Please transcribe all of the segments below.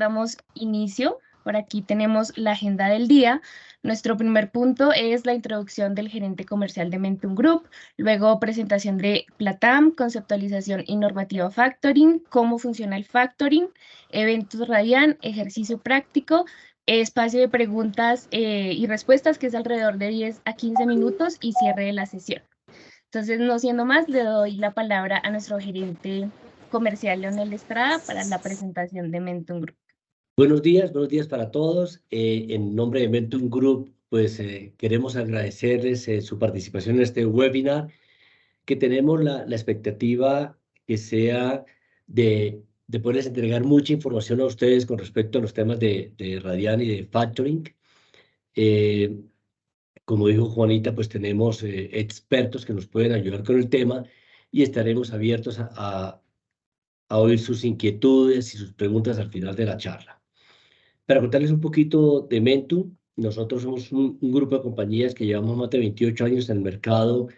damos inicio. Por aquí tenemos la agenda del día. Nuestro primer punto es la introducción del gerente comercial de Mentum Group, luego presentación de Platam, conceptualización y normativa factoring, cómo funciona el factoring, eventos Radian, ejercicio práctico, espacio de preguntas y respuestas que es alrededor de 10 a 15 minutos y cierre de la sesión. Entonces, no siendo más, le doy la palabra a nuestro gerente comercial, Leonel Estrada, para la presentación de Mentum Group. Buenos días para todos. En nombre de Mentum Group, pues queremos agradecerles su participación en este webinar, que tenemos la expectativa que sea de poderles entregar mucha información a ustedes con respecto a los temas de Radian y de factoring. Como dijo Juanita, pues tenemos expertos que nos pueden ayudar con el tema y estaremos abiertos a oír sus inquietudes y sus preguntas al final de la charla. Para contarles un poquito de Mentum, nosotros somos un grupo de compañías que llevamos más de 28 años en el mercado,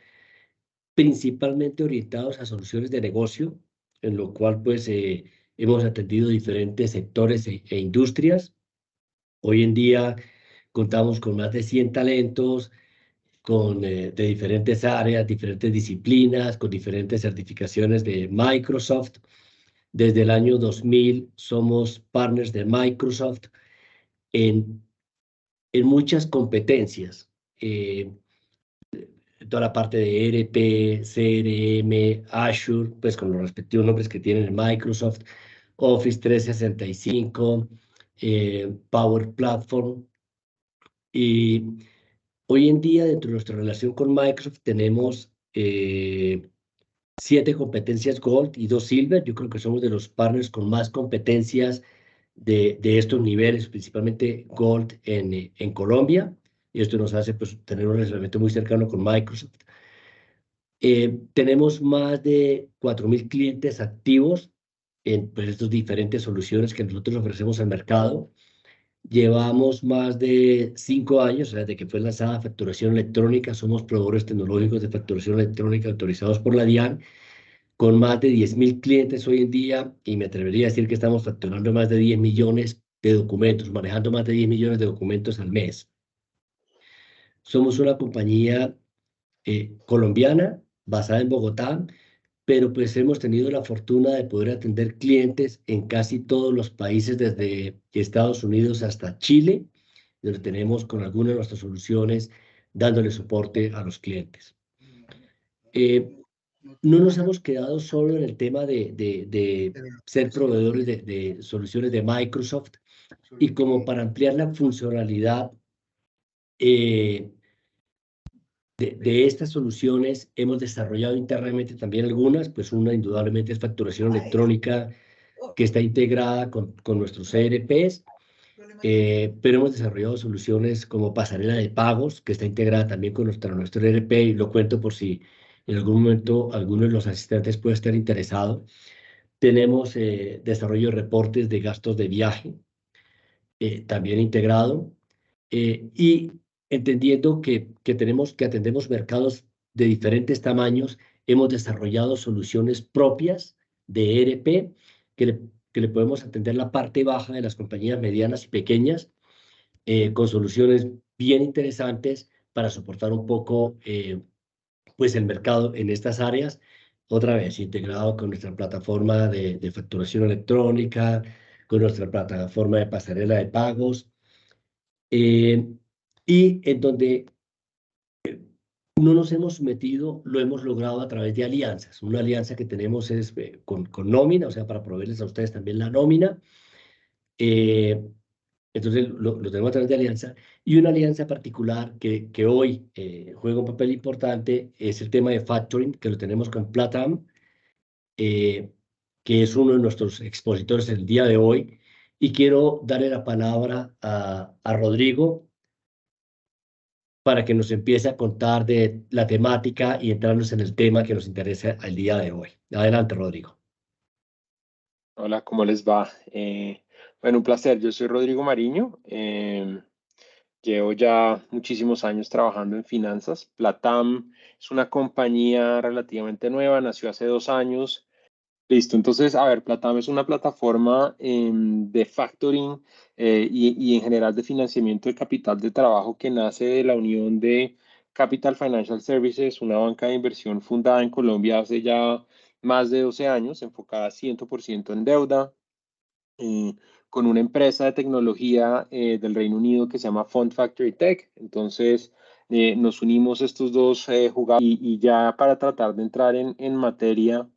principalmente orientados a soluciones de negocio, en lo cual pues hemos atendido diferentes sectores e industrias. Hoy en día contamos con más de 100 talentos de diferentes áreas, diferentes disciplinas, con diferentes certificaciones de Microsoft. Desde el año 2000 somos partners de Microsoft en muchas competencias, toda la parte de ERP, CRM, Azure, pues con los respectivos nombres que tienen en Microsoft, Office 365, Power Platform. Y hoy en día, dentro de nuestra relación con Microsoft, tenemos 7 competencias Gold y 2 Silver. Yo creo que somos de los partners con más competencias de estos niveles, principalmente Gold en Colombia, y esto nos hace pues, tener un relacionamiento muy cercano con Microsoft. Tenemos más de 4.000 clientes activos en pues, estas diferentes soluciones que nosotros ofrecemos al mercado. Llevamos más de 5 años, o sea, desde que fue lanzada facturación electrónica, somos proveedores tecnológicos de facturación electrónica autorizados por la DIAN, con más de 10.000 clientes hoy en día, y me atrevería a decir que estamos facturando más de 10 millones de documentos, manejando más de 10 millones de documentos al mes. Somos una compañía colombiana, basada en Bogotá, pero pues hemos tenido la fortuna de poder atender clientes en casi todos los países, desde Estados Unidos hasta Chile, donde tenemos con algunas de nuestras soluciones dándole soporte a los clientes. No nos hemos quedado solo en el tema de ser proveedores de soluciones de Microsoft, y como para ampliar la funcionalidad de estas soluciones hemos desarrollado internamente también algunas, pues una indudablemente es facturación electrónica que está integrada con nuestros ERPs, pero hemos desarrollado soluciones como pasarela de pagos que está integrada también con nuestro ERP, y lo cuento por si en algún momento alguno de los asistentes puede estar interesado. Tenemos desarrollo de reportes de gastos de viaje, también integrado, y entendiendo que atendemos mercados de diferentes tamaños, hemos desarrollado soluciones propias de ERP que le podemos atender la parte baja de las compañías medianas y pequeñas, con soluciones bien interesantes para soportar un poco pues el mercado en estas áreas, otra vez integrado con nuestra plataforma de facturación electrónica, con nuestra plataforma de pasarela de pagos, y en donde no nos hemos metido, lo hemos logrado a través de alianzas. Una alianza que tenemos es con nómina, o sea, para proveerles a ustedes también la nómina. Entonces lo tenemos a través de alianza. Y una alianza particular que hoy juega un papel importante es el tema de factoring, que lo tenemos con Platam, que es uno de nuestros expositores el día de hoy. Y quiero darle la palabra a Rodrigo para que nos empiece a contar de la temática y entrarnos en el tema que nos interesa el día de hoy. Adelante, Rodrigo. Hola, ¿cómo les va? Bueno, un placer. Yo soy Rodrigo Mariño. Llevo ya muchísimos años trabajando en finanzas. Platam es una compañía relativamente nueva, nació hace 2 años. Listo, entonces, a ver, Platam es una plataforma de factoring y en general de financiamiento de capital de trabajo que nace de la unión de Capital Financial Services, una banca de inversión fundada en Colombia hace ya más de 12 años, enfocada 100% en deuda, eh, con una empresa de tecnología del Reino Unido que se llama Fund Factory Tech. Entonces, nos unimos estos dos jugadores y ya para tratar de entrar en materia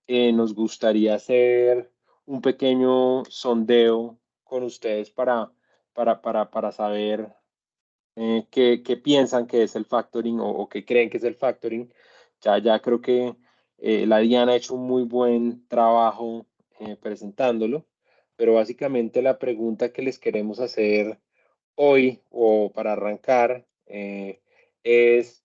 nos gustaría hacer un pequeño sondeo con ustedes para saber qué piensan que es el factoring o qué creen que es el factoring. Ya creo que la Diana ha hecho un muy buen trabajo presentándolo, pero básicamente la pregunta que les queremos hacer hoy o para arrancar es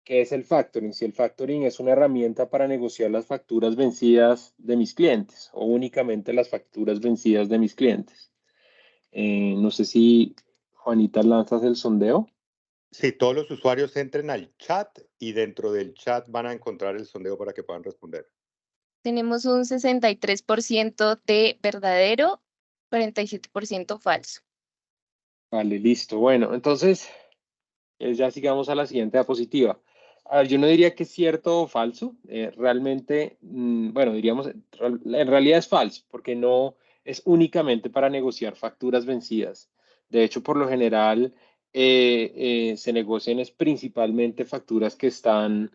¿qué es el factoring? Si el factoring es una herramienta para negociar las facturas vencidas de mis clientes o únicamente las facturas vencidas de mis clientes. No sé si Juanita lanzas el sondeo. Sí, todos los usuarios entren al chat y dentro del chat van a encontrar el sondeo para que puedan responder. Tenemos un 63% de verdadero, 47% falso. Vale, listo. Bueno, entonces ya sigamos a la siguiente diapositiva. A ver, yo no diría que es cierto o falso. Realmente, bueno, diríamos, en realidad es falso, porque no es únicamente para negociar facturas vencidas. De hecho, por lo general, se negocian es principalmente facturas que están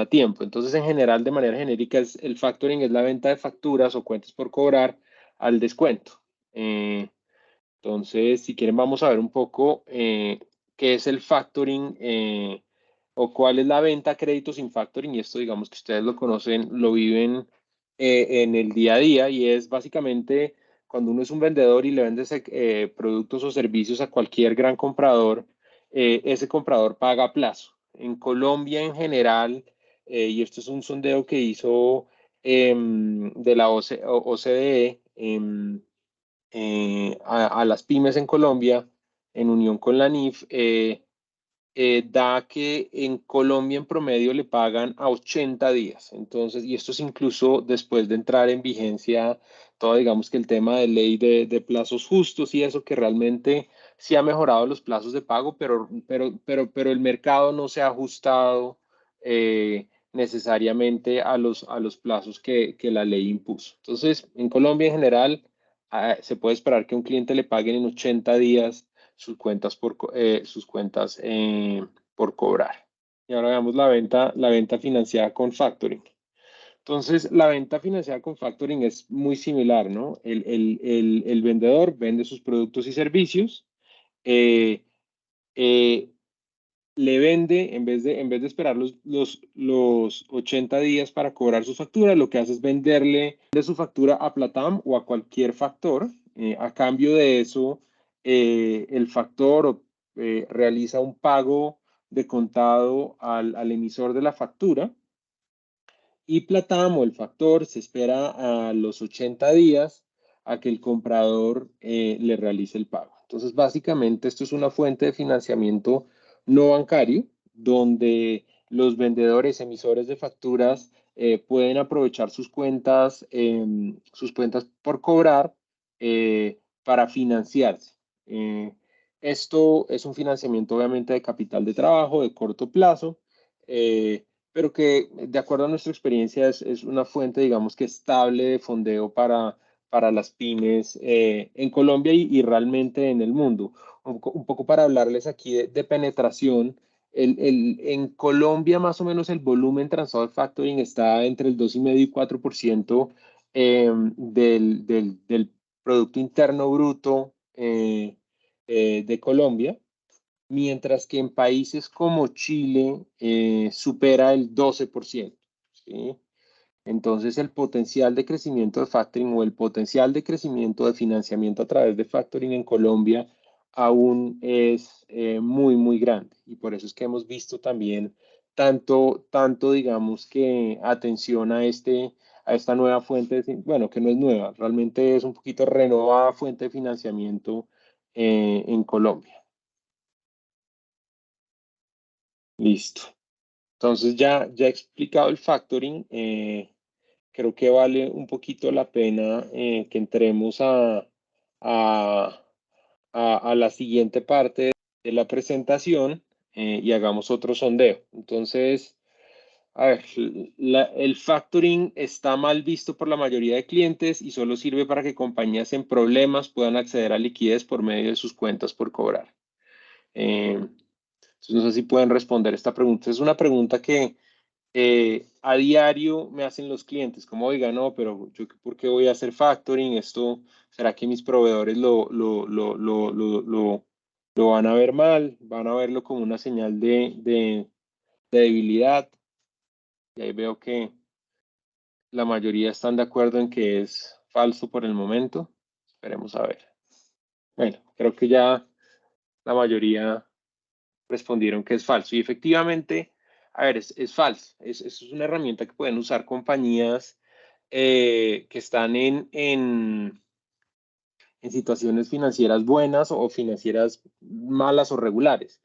a tiempo. Entonces, en general, de manera genérica, el factoring es la venta de facturas o cuentas por cobrar al descuento. Entonces, si quieren, vamos a ver un poco qué es el factoring o cuál es la venta a crédito sin factoring. Y esto, digamos que ustedes lo conocen, lo viven en el día a día y es básicamente cuando uno es un vendedor y le vende productos o servicios a cualquier gran comprador, ese comprador paga a plazo. En Colombia en general, y esto es un sondeo que hizo de la OCDE, a las pymes en Colombia, en unión con la NIF, da que en Colombia en promedio le pagan a 80 días. Entonces, y esto es incluso después de entrar en vigencia todo, digamos que el tema de ley de plazos justos y eso que realmente sí ha mejorado los plazos de pago, pero el mercado no se ha ajustado necesariamente a los plazos que la ley impuso. Entonces, en Colombia en general, se puede esperar que un cliente le paguen en 80 días sus cuentas por cobrar. Y ahora veamos la venta financiada con factoring. Entonces, la venta financiada con factoring es muy similar, ¿no? El vendedor vende sus productos y servicios, eh, eh, le vende, en vez de esperar los 80 días para cobrar su factura, lo que hace es venderle de su factura a Platam o a cualquier factor. A cambio de eso, el factor realiza un pago de contado al emisor de la factura y Platam o el factor se espera a los 80 días a que el comprador le realice el pago. Entonces, básicamente, esto es una fuente de financiamiento no bancario donde los vendedores, emisores de facturas pueden aprovechar sus cuentas por cobrar para financiarse. Esto es un financiamiento obviamente de capital de trabajo de corto plazo. Pero que de acuerdo a nuestra experiencia es una fuente, digamos que estable de fondeo para las pymes en Colombia y realmente en el mundo. Un poco para hablarles aquí de penetración, en Colombia más o menos el volumen transado de factoring está entre el 2,5 y 4% del Producto Interno Bruto de Colombia, mientras que en países como Chile supera el 12%, ¿sí? Entonces, el potencial de crecimiento de factoring o el potencial de crecimiento de financiamiento a través de factoring en Colombia aún es muy, muy grande. Y por eso es que hemos visto también tanto digamos que atención a esta nueva fuente, bueno, que no es nueva, realmente es un poquito renovada fuente de financiamiento en Colombia. Listo. Entonces ya he explicado el factoring. creo que vale un poquito la pena que entremos a la siguiente parte de la presentación y hagamos otro sondeo. Entonces, a ver, el factoring está mal visto por la mayoría de clientes y solo sirve para que compañías en problemas puedan acceder a liquidez por medio de sus cuentas por cobrar. Entonces, no sé si pueden responder esta pregunta. Es una pregunta que a diario me hacen los clientes, como, oiga, no, pero yo ¿por qué voy a hacer factoring? Esto, ¿será que mis proveedores lo van a ver mal? ¿Van a verlo como una señal de debilidad? Y ahí veo que la mayoría están de acuerdo en que es falso por el momento. Esperemos a ver. Bueno, creo que ya la mayoría respondieron que es falso. Y efectivamente, a ver, es falso. Es una herramienta que pueden usar compañías que están en situaciones financieras buenas o financieras malas o regulares.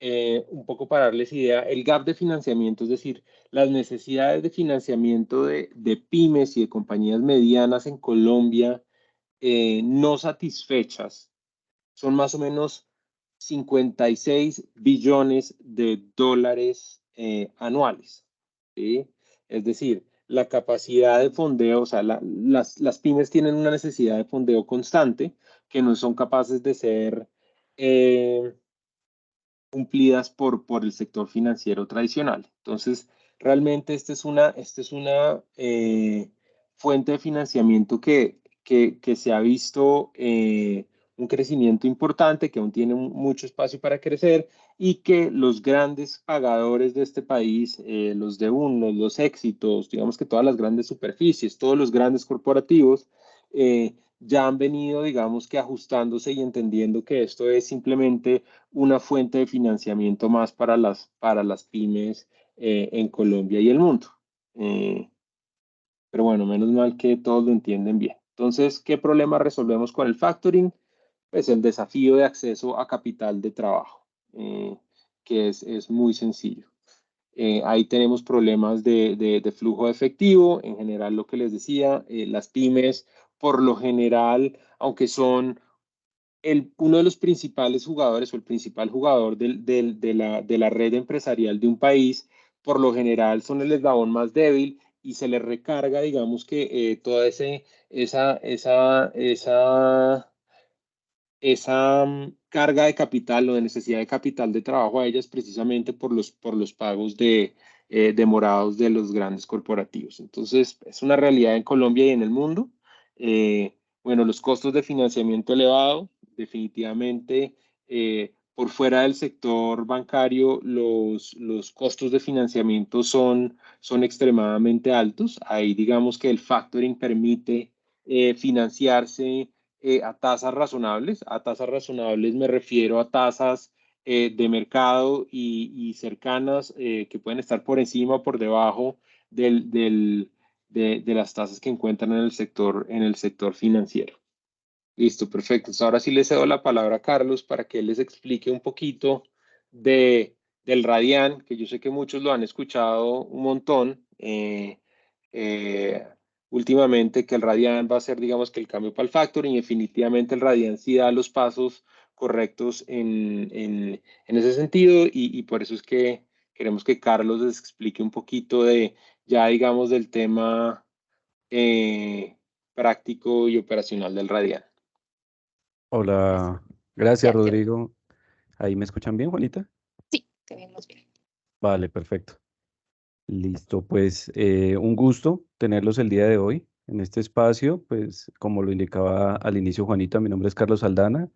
Un poco para darles idea, el gap de financiamiento, es decir, las necesidades de financiamiento de pymes y de compañías medianas en Colombia no satisfechas, son más o menos 56 billones de dólares anuales. ¿Sí? Es decir, la capacidad de fondeo, o sea, las pymes tienen una necesidad de fondeo constante que no son capaces de ser cumplidas por el sector financiero tradicional. Entonces, realmente esta es una fuente de financiamiento que se ha visto un crecimiento importante, que aún tiene mucho espacio para crecer y que los grandes pagadores de este país, los de unos, los Éxitos, digamos que todas las grandes superficies, todos los grandes corporativos, ya han venido, digamos que ajustándose y entendiendo que esto es simplemente una fuente de financiamiento más para las pymes en Colombia y el mundo. Pero bueno, menos mal que todos lo entienden bien. Entonces, ¿qué problema resolvemos con el factoring? Pues el desafío de acceso a capital de trabajo, que es muy sencillo. Ahí tenemos problemas de flujo de efectivo. En general, lo que les decía, las pymes, por lo general, aunque son uno de los principales jugadores o el principal jugador de la red empresarial de un país, por lo general son el eslabón más débil y se les recarga, digamos que toda esa carga de capital o de necesidad de capital de trabajo a ellas precisamente por los pagos demorados de los grandes corporativos. Entonces, es una realidad en Colombia y en el mundo. Bueno, los costos de financiamiento elevado, definitivamente, por fuera del sector bancario, los costos de financiamiento son extremadamente altos. Ahí digamos que el factoring permite financiarse a tasas razonables. A tasas razonables me refiero a tasas de mercado y cercanas que pueden estar por encima o por debajo de las tasas que encuentran en el sector financiero. Listo, perfecto. Entonces, ahora sí le cedo la palabra a Carlos para que él les explique un poquito del Radian, que yo sé que muchos lo han escuchado un montón. Últimamente que el Radian va a ser, digamos, que el cambio para el factoring, y definitivamente el Radian sí da los pasos correctos en ese sentido, y por eso es que queremos que Carlos les explique un poquito ya digamos, del tema práctico y operacional del Radian. Hola, gracias Ya, Rodrigo. ¿Ahí me escuchan bien, Juanita? sí, te vemos bien. Vale, perfecto. Listo, pues un gusto tenerlos el día de hoy en este espacio. Pues como lo indicaba al inicio Juanita, mi nombre es Carlos Aldana.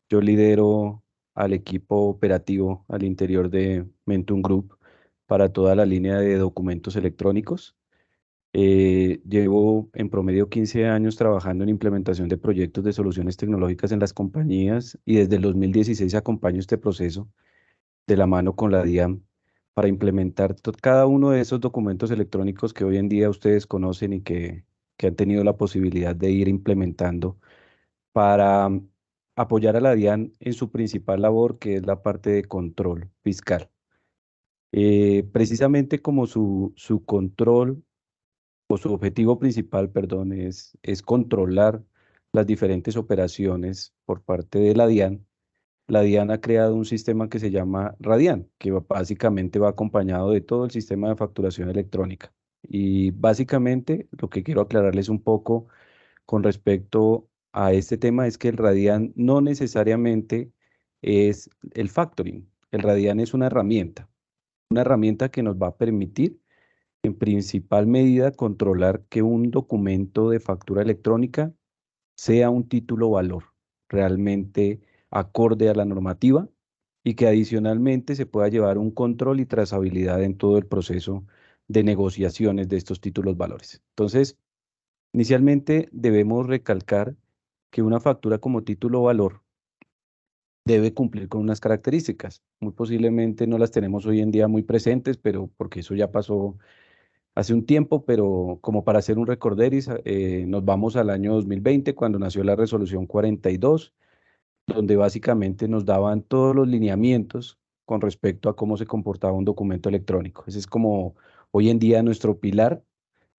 Yo lidero al equipo operativo al interior de Mentum Group para toda la línea de documentos electrónicos. Llevo en promedio 15 años trabajando en implementación de proyectos de soluciones tecnológicas en las compañías, y desde el 2016 acompaño este proceso de la mano con la DIAN para implementar cada uno de esos documentos electrónicos que hoy en día ustedes conocen y que han tenido la posibilidad de ir implementando para apoyar a la DIAN en su principal labor, que es la parte de control fiscal. Precisamente como su control o su objetivo principal, perdón, es controlar las diferentes operaciones por parte de la DIAN. La DIAN ha creado un sistema que se llama Radian, que básicamente va acompañado de todo el sistema de facturación electrónica. Y básicamente lo que quiero aclararles un poco con respecto a este tema es que el Radian no necesariamente es el factoring. El Radian es una herramienta que nos va a permitir en principal medida controlar que un documento de factura electrónica sea un título valor realmente acorde a la normativa y que adicionalmente se pueda llevar un control y trazabilidad en todo el proceso de negociaciones de estos títulos valores. Entonces, inicialmente debemos recalcar que una factura como título valor debe cumplir con unas características. Muy posiblemente no las tenemos hoy en día muy presentes, pero porque eso ya pasó hace un tiempo, pero como para hacer un recorderis, nos vamos al año 2020, cuando nació la resolución 42, donde básicamente nos daban todos los lineamientos con respecto a cómo se comportaba un documento electrónico. Ese es como hoy en día nuestro pilar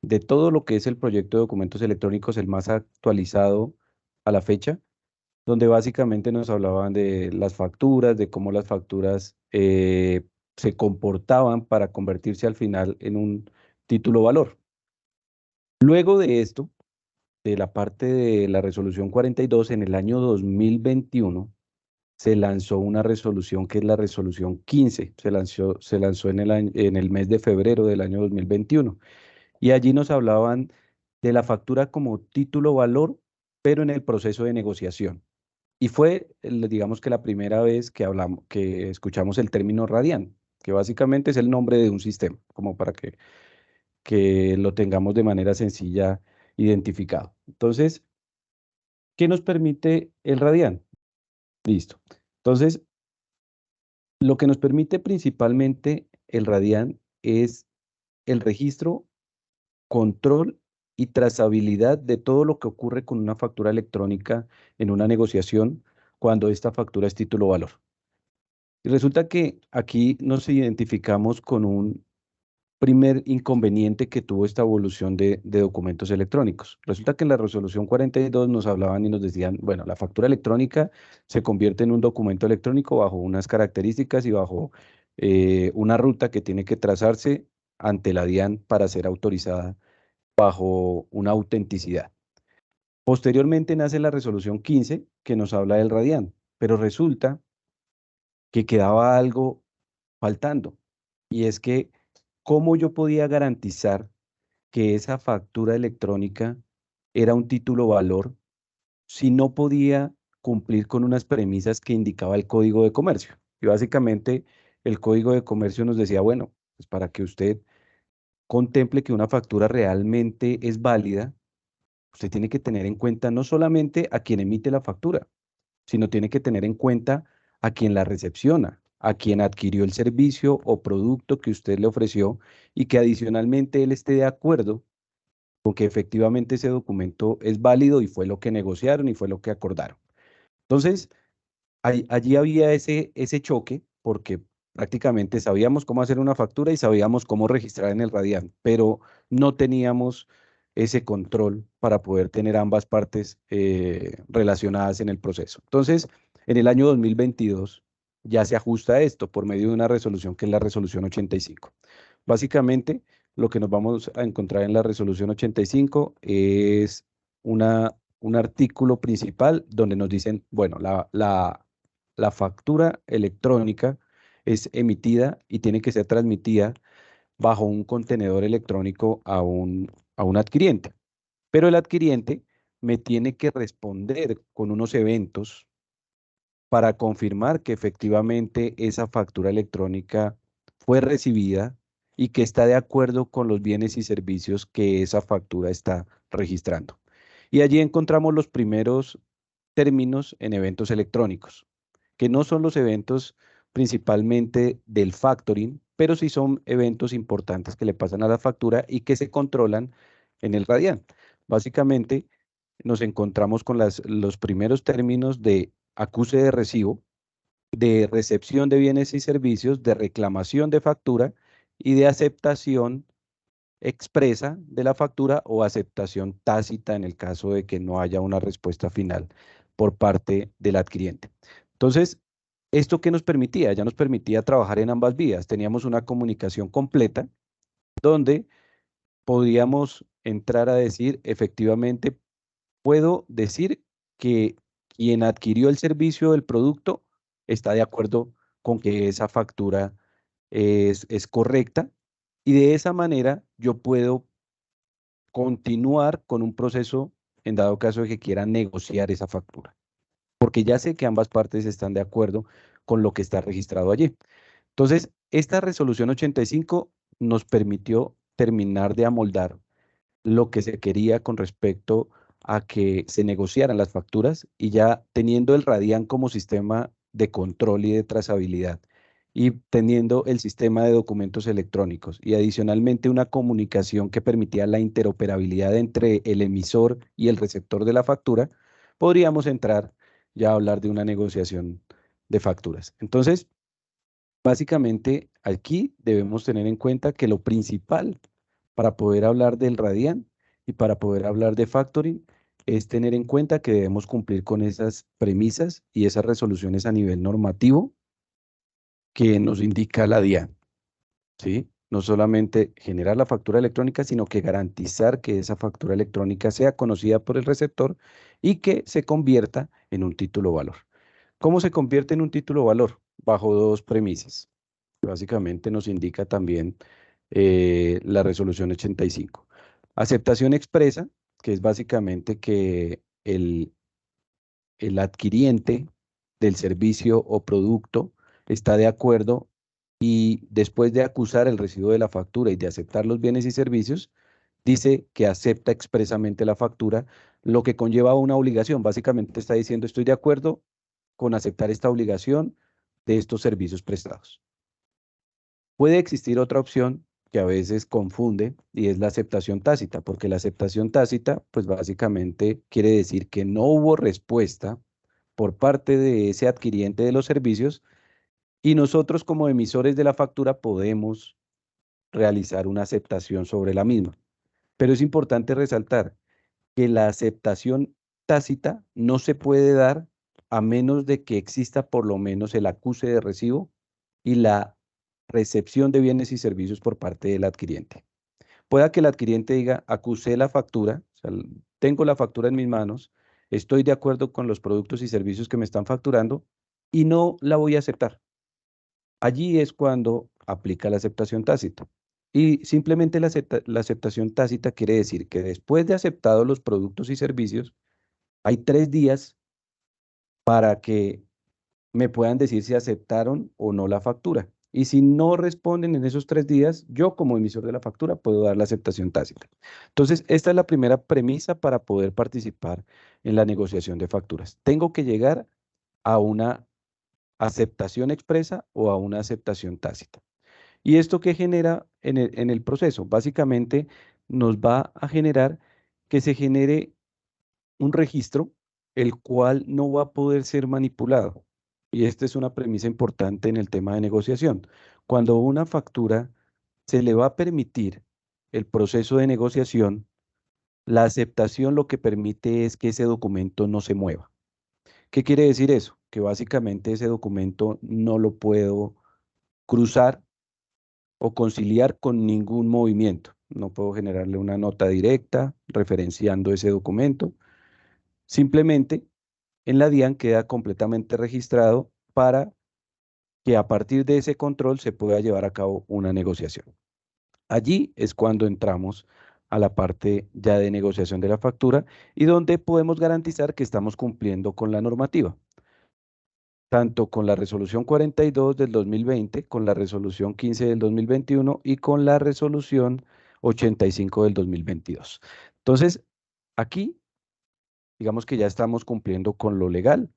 de todo lo que es el proyecto de documentos electrónicos, el más actualizado a la fecha, donde básicamente nos hablaban de las facturas, de cómo las facturas se comportaban para convertirse al final en un título valor. Luego de esto, de la parte de la resolución 42, en el año 2021, se lanzó una resolución que es la resolución 15, se lanzó en el mes de febrero del año 2021. Y allí nos hablaban de la factura como título valor, pero en el proceso de negociación. Y fue, digamos que la primera vez que escuchamos el término Radian, que básicamente es el nombre de un sistema, como para que lo tengamos de manera sencilla identificado. Entonces, ¿qué nos permite el Radian? Listo. Entonces, lo que nos permite principalmente el Radian es el registro, control y trazabilidad de todo lo que ocurre con una factura electrónica en una negociación cuando esta factura es título valor. Y resulta que aquí nos identificamos con un primer inconveniente que tuvo esta evolución de documentos electrónicos. Resulta que en la resolución 42 nos hablaban y nos decían, bueno, la factura electrónica se convierte en un documento electrónico bajo unas características y bajo una ruta que tiene que trazarse ante la DIAN para ser autorizada bajo una autenticidad. Posteriormente nace la resolución 15 que nos habla del Radian, pero resulta que quedaba algo faltando, y es que cómo yo podía garantizar que esa factura electrónica era un título valor si no podía cumplir con unas premisas que indicaba el Código de Comercio. Y básicamente el Código de Comercio nos decía, bueno, pues para que usted contemple que una factura realmente es válida, usted tiene que tener en cuenta no solamente a quien emite la factura, sino tiene que tener en cuenta a quien la recepciona, a quien adquirió el servicio o producto que usted le ofreció y que adicionalmente él esté de acuerdo con que efectivamente ese documento es válido y fue lo que negociaron y fue lo que acordaron. Entonces, allí había ese choque porque prácticamente sabíamos cómo hacer una factura y sabíamos cómo registrar en el Radian, pero no teníamos ese control para poder tener ambas partes relacionadas en el proceso. Entonces, en el año 2022 ya se ajusta esto por medio de una resolución que es la resolución 85. Básicamente, lo que nos vamos a encontrar en la resolución 85 es un artículo principal donde nos dicen, bueno, la factura electrónica es emitida y tiene que ser transmitida bajo un contenedor electrónico a un adquiriente. Pero el adquiriente me tiene que responder con unos eventos para confirmar que efectivamente esa factura electrónica fue recibida y que está de acuerdo con los bienes y servicios que esa factura está registrando. Y allí encontramos los primeros términos en eventos electrónicos, que no son los eventos principalmente del factoring, pero sí son eventos importantes que le pasan a la factura y que se controlan en el Radian. Básicamente, nos encontramos con los primeros términos de acuse de recibo, de recepción de bienes y servicios, de reclamación de factura y de aceptación expresa de la factura o aceptación tácita en el caso de que no haya una respuesta final por parte del adquiriente. Entonces, ¿esto qué nos permitía? Ya nos permitía trabajar en ambas vías. Teníamos una comunicación completa donde podíamos entrar a decir, efectivamente, puedo decir que quien adquirió el servicio del producto está de acuerdo con que esa factura es correcta, y de esa manera yo puedo continuar con un proceso en dado caso de que quiera negociar esa factura, porque ya sé que ambas partes están de acuerdo con lo que está registrado allí. Entonces, esta resolución 85 nos permitió terminar de amoldar lo que se quería con respecto a que se negociaran las facturas, y ya teniendo el Radian como sistema de control y de trazabilidad y teniendo el sistema de documentos electrónicos y adicionalmente una comunicación que permitía la interoperabilidad entre el emisor y el receptor de la factura, podríamos entrar ya a hablar de una negociación de facturas. Entonces, básicamente aquí debemos tener en cuenta que lo principal para poder hablar del Radian y para poder hablar de factoring es tener en cuenta que debemos cumplir con esas premisas y esas resoluciones a nivel normativo que nos indica la DIAN, ¿sí? No solamente generar la factura electrónica, sino que garantizar que esa factura electrónica sea conocida por el receptor y que se convierta en un título valor. ¿Cómo se convierte en un título valor? Bajo dos premisas. Básicamente nos indica también la resolución 85. Aceptación expresa, que es básicamente que el adquiriente del servicio o producto está de acuerdo y después de acusar el recibo de la factura y de aceptar los bienes y servicios, dice que acepta expresamente la factura, lo que conlleva una obligación. Básicamente está diciendo, estoy de acuerdo con aceptar esta obligación de estos servicios prestados. Puede existir otra opción que a veces confunde y es la aceptación tácita, porque la aceptación tácita, pues básicamente quiere decir que no hubo respuesta por parte de ese adquiriente de los servicios y nosotros como emisores de la factura podemos realizar una aceptación sobre la misma. Pero es importante resaltar que la aceptación tácita no se puede dar a menos de que exista por lo menos el acuse de recibo y la recepción de bienes y servicios por parte del adquiriente. Pueda que el adquiriente diga, acusé la factura, o sea, tengo la factura en mis manos, estoy de acuerdo con los productos y servicios que me están facturando y no la voy a aceptar. Allí es cuando aplica la aceptación tácita. Y simplemente la aceptación tácita quiere decir que después de aceptados los productos y servicios, hay 3 días para que me puedan decir si aceptaron o no la factura. Y si no responden en esos 3 días, yo como emisor de la factura puedo dar la aceptación tácita. Entonces, esta es la primera premisa para poder participar en la negociación de facturas. Tengo que llegar a una aceptación expresa o a una aceptación tácita. ¿Y esto qué genera en el proceso? Básicamente nos va a generar que se genere un registro, el cual no va a poder ser manipulado. Y esta es una premisa importante en el tema de negociación. Cuando una factura se le va a permitir el proceso de negociación, la aceptación lo que permite es que ese documento no se mueva. ¿Qué quiere decir eso? Que básicamente ese documento no lo puedo cruzar o conciliar con ningún movimiento. No puedo generarle una nota directa referenciando ese documento. Simplemente en la DIAN queda completamente registrado para que a partir de ese control se pueda llevar a cabo una negociación. Allí es cuando entramos a la parte ya de negociación de la factura y donde podemos garantizar que estamos cumpliendo con la normativa, tanto con la resolución 42 del 2020, con la resolución 15 del 2021 y con la resolución 85 del 2022. Entonces, aquí digamos que ya estamos cumpliendo con lo legal,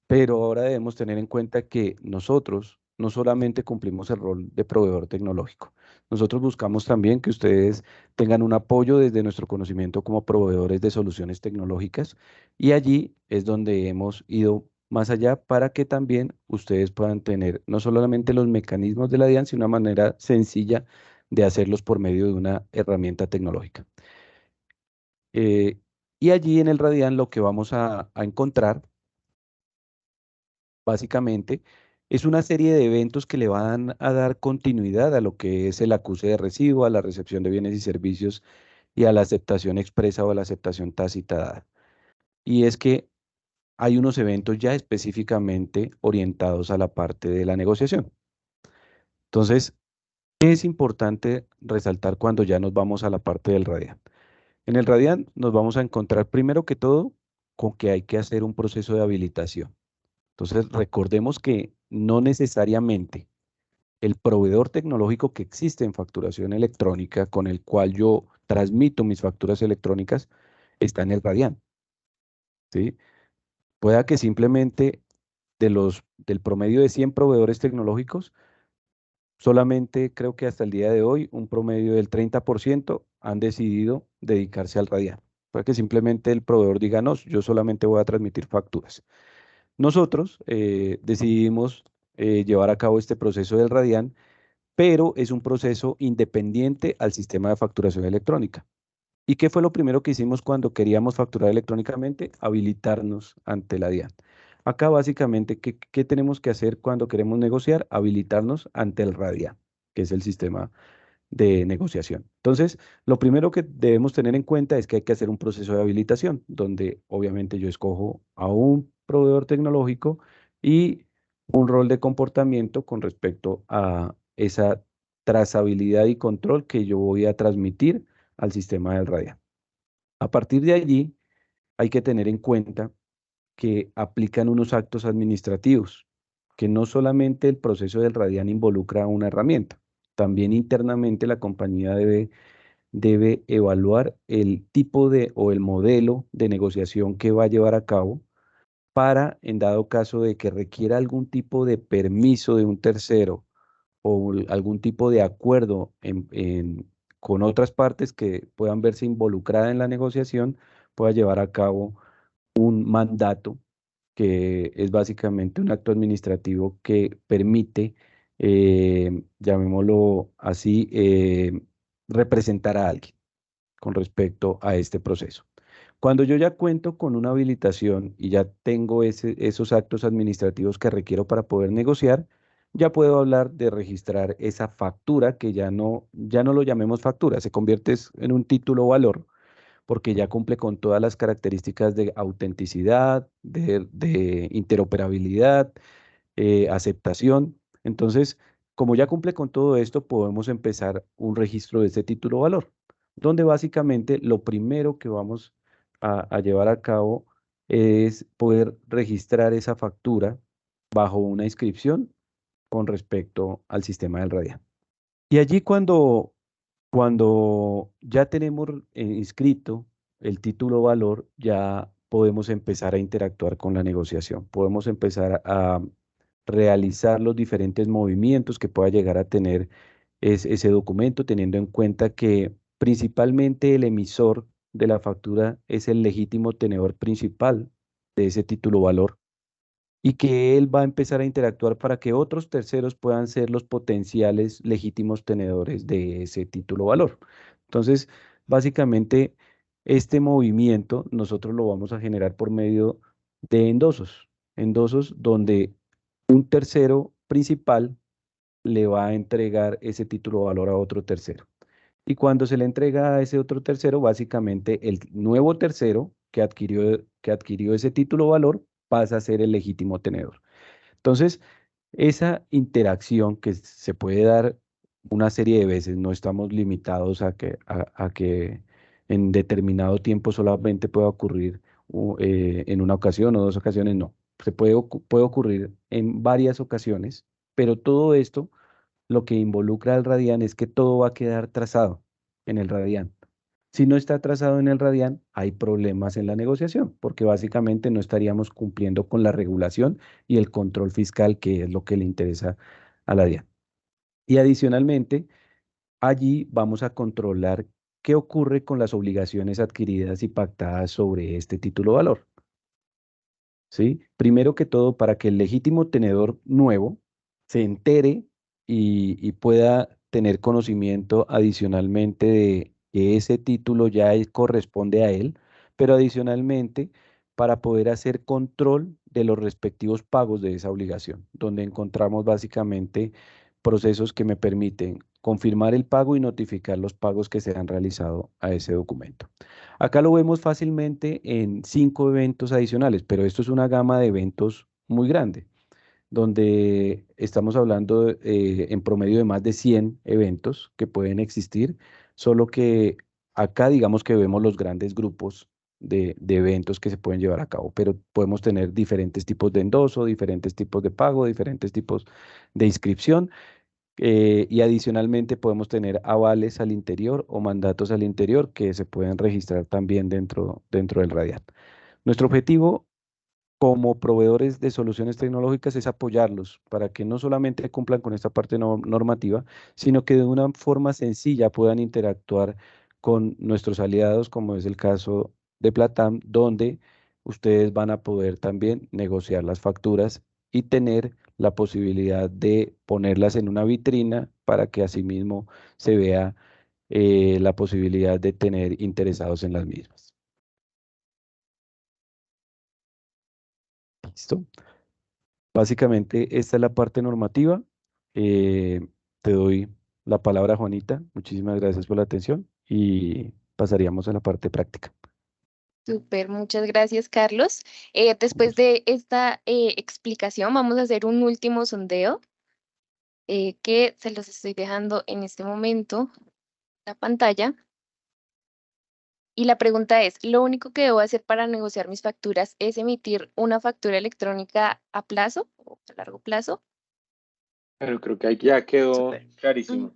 pero ahora debemos tener en cuenta que nosotros no solamente cumplimos el rol de proveedor tecnológico, nosotros buscamos también que ustedes tengan un apoyo desde nuestro conocimiento como proveedores de soluciones tecnológicas, y allí es donde hemos ido más allá para que también ustedes puedan tener no solamente los mecanismos de la DIAN, sino una manera sencilla de hacerlos por medio de una herramienta tecnológica. Y allí en el Radian lo que vamos a encontrar básicamente es una serie de eventos que le van a dar continuidad a lo que es el acuse de recibo, a la recepción de bienes y servicios y a la aceptación expresa o a la aceptación tácita dada. Y es que hay unos eventos ya específicamente orientados a la parte de la negociación. Entonces, ¿qué es importante resaltar cuando ya nos vamos a la parte del Radian? En el Radian nos vamos a encontrar primero que todo con que hay que hacer un proceso de habilitación. Entonces, recordemos que no necesariamente el proveedor tecnológico que existe en facturación electrónica, con el cual yo transmito mis facturas electrónicas, está en el Radian, ¿sí? Pueda que simplemente del promedio de 100 proveedores tecnológicos, solamente creo que hasta el día de hoy un promedio del 30% han decidido dedicarse al Radian. Puede que simplemente el proveedor diga, no, yo solamente voy a transmitir facturas. Nosotros decidimos llevar a cabo este proceso del Radian, pero es un proceso independiente al sistema de facturación electrónica. ¿Y qué fue lo primero que hicimos cuando queríamos facturar electrónicamente? Habilitarnos ante la DIAN. Acá básicamente, ¿qué tenemos que hacer cuando queremos negociar? Habilitarnos ante el Radian, que es el sistema de negociación. Entonces, lo primero que debemos tener en cuenta es que hay que hacer un proceso de habilitación, donde obviamente yo escojo a un proveedor tecnológico y un rol de comportamiento con respecto a esa trazabilidad y control que yo voy a transmitir al sistema del Radian. A partir de allí, hay que tener en cuenta que aplican unos actos administrativos, que no solamente el proceso del Radian involucra una herramienta, también internamente la compañía debe evaluar el tipo de o el modelo de negociación que va a llevar a cabo para, en dado caso de que requiera algún tipo de permiso de un tercero o algún tipo de acuerdo con otras partes que puedan verse involucradas en la negociación, pueda llevar a cabo un mandato que es básicamente un acto administrativo que permite, llamémoslo así, representar a alguien con respecto a este proceso. Cuando yo ya cuento con una habilitación y ya tengo esos actos administrativos que requiero para poder negociar, ya puedo hablar de registrar esa factura que ya no lo llamemos factura, se convierte en un título o valor porque ya cumple con todas las características de autenticidad, de interoperabilidad, aceptación. Entonces, como ya cumple con todo esto, podemos empezar un registro de este título valor, donde básicamente lo primero que vamos a llevar a cabo es poder registrar esa factura bajo una inscripción con respecto al sistema del Radian. Y allí cuando ya tenemos inscrito el título valor, ya podemos empezar a interactuar con la negociación. Podemos empezar a realizar los diferentes movimientos que pueda llegar a tener ese documento, teniendo en cuenta que principalmente el emisor de la factura es el legítimo tenedor principal de ese título valor y que él va a empezar a interactuar para que otros terceros puedan ser los potenciales legítimos tenedores de ese título valor. Entonces, básicamente, este movimiento nosotros lo vamos a generar por medio de endosos donde un tercero principal le va a entregar ese título valor a otro tercero. Y cuando se le entrega a ese otro tercero, básicamente el nuevo tercero que adquirió ese título valor pasa a ser el legítimo tenedor. Entonces, esa interacción que se puede dar una serie de veces, no estamos limitados a que en determinado tiempo solamente pueda ocurrir en una ocasión o dos ocasiones, no. Puede ocurrir en varias ocasiones, pero todo esto lo que involucra al Radian es que todo va a quedar trazado en el Radian. Si no está trazado en el Radian, hay problemas en la negociación, porque básicamente no estaríamos cumpliendo con la regulación y el control fiscal, que es lo que le interesa a la DIAN. Y adicionalmente, allí vamos a controlar qué ocurre con las obligaciones adquiridas y pactadas sobre este título valor. ¿Sí? Primero que todo, para que el legítimo tenedor nuevo se entere y pueda tener conocimiento adicionalmente de que ese título ya corresponde a él, pero adicionalmente para poder hacer control de los respectivos pagos de esa obligación, donde encontramos básicamente procesos que me permiten confirmar el pago y notificar los pagos que se han realizado a ese documento. Acá lo vemos fácilmente en 5 eventos adicionales, pero esto es una gama de eventos muy grande, donde estamos hablando en promedio de más de 100 eventos que pueden existir, solo que acá digamos que vemos los grandes grupos de eventos que se pueden llevar a cabo, pero podemos tener diferentes tipos de endoso, diferentes tipos de pago, diferentes tipos de inscripción, y adicionalmente podemos tener avales al interior o mandatos al interior que se pueden registrar también dentro del Radian. Nuestro objetivo como proveedores de soluciones tecnológicas es apoyarlos para que no solamente cumplan con esta parte normativa, sino que de una forma sencilla puedan interactuar con nuestros aliados, como es el caso de Platam, donde ustedes van a poder también negociar las facturas y tener la posibilidad de ponerlas en una vitrina para que asimismo se vea la posibilidad de tener interesados en las mismas. ¿Listo? Básicamente, esta es la parte normativa. Te doy la palabra, Juanita. Muchísimas gracias por la atención y pasaríamos a la parte práctica. Súper, muchas gracias, Carlos. Después de esta explicación, vamos a hacer un último sondeo que se los estoy dejando en este momento, la pantalla. Y la pregunta es, ¿lo único que debo hacer para negociar mis facturas es emitir una factura electrónica a plazo o a largo plazo? Pero creo que ahí ya quedó Súper. clarísimo.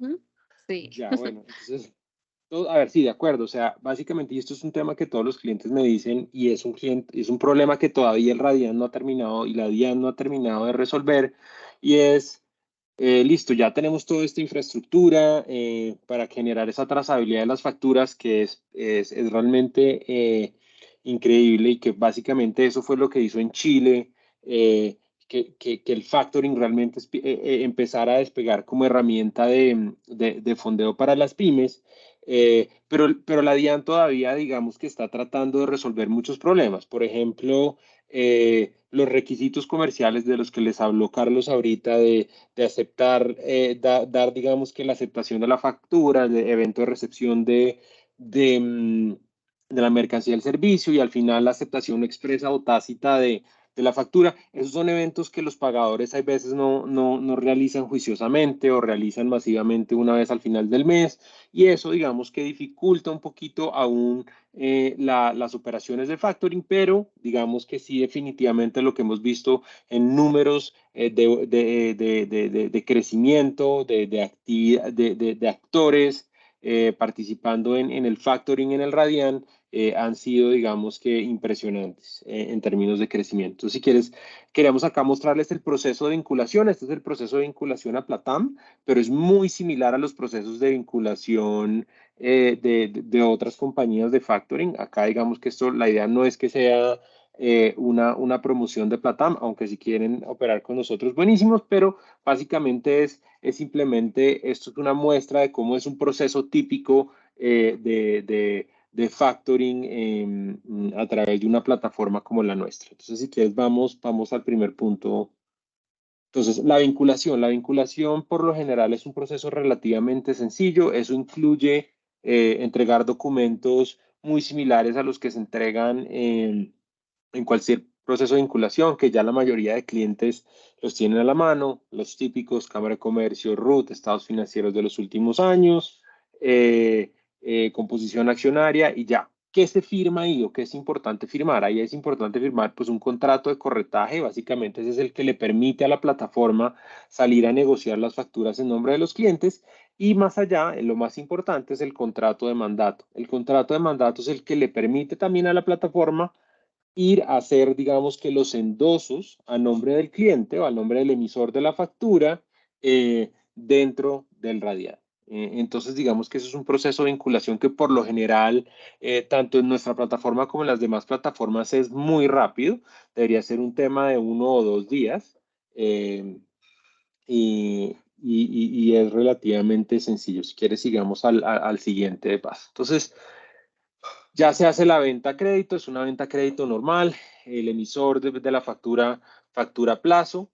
Sí. Ya, bueno, entonces, a ver, sí, de acuerdo. O sea, básicamente, y esto es un tema que todos los clientes me dicen, y es un problema que todavía el Radian no ha terminado y la DIAN no ha terminado de resolver, y es, listo, ya tenemos toda esta infraestructura para generar esa trazabilidad de las facturas, que es realmente increíble, y que básicamente eso fue lo que hizo en Chile. Que el factoring realmente empezara a despegar como herramienta de fondeo para las pymes, pero la DIAN todavía, digamos que está tratando de resolver muchos problemas. Por ejemplo, los requisitos comerciales de los que les habló Carlos ahorita, de aceptar, dar, digamos que la aceptación de la factura, el evento de recepción de la mercancía del servicio, y al final la aceptación expresa o tácita de la factura. Esos son eventos que los pagadores a veces no realizan juiciosamente o realizan masivamente una vez al final del mes, y eso digamos que dificulta un poquito aún las operaciones de factoring, pero digamos que sí, definitivamente lo que hemos visto en números de crecimiento, de actores participando en el factoring en el Radian, han sido, digamos que, impresionantes en términos de crecimiento. Si quieres, queremos acá mostrarles el proceso de vinculación. Este es el proceso de vinculación a Platam, pero es muy similar a los procesos de vinculación de otras compañías de factoring. Acá, digamos que esto, la idea no es que sea una promoción de Platam, aunque si quieren operar con nosotros, buenísimos, pero básicamente es simplemente, esto es una muestra de cómo es un proceso típico de factoring a través de una plataforma como la nuestra. Entonces, si quieres, vamos al primer punto. Entonces, la vinculación por lo general es un proceso relativamente sencillo. Eso incluye entregar documentos muy similares a los que se entregan en cualquier proceso de vinculación, que ya la mayoría de clientes los tienen a la mano, los típicos: Cámara de Comercio, RUT, estados financieros de los últimos años, composición accionaria, y ya. ¿Qué se firma ahí o qué es importante firmar? Ahí es importante firmar pues un contrato de corretaje. Básicamente ese es el que le permite a la plataforma salir a negociar las facturas en nombre de los clientes. Y más allá, lo más importante es el contrato de mandato. El contrato de mandato es el que le permite también a la plataforma ir a hacer, digamos que, los endosos a nombre del cliente o a nombre del emisor de la factura dentro del Radian. Entonces, digamos que eso es un proceso de vinculación que por lo general, tanto en nuestra plataforma como en las demás plataformas, es muy rápido. Debería ser un tema de 1 o 2 días. Y y es relativamente sencillo. Si quieres, sigamos al siguiente paso. Entonces, ya se hace la venta a crédito, es una venta a crédito normal. El emisor de la factura factura a plazo,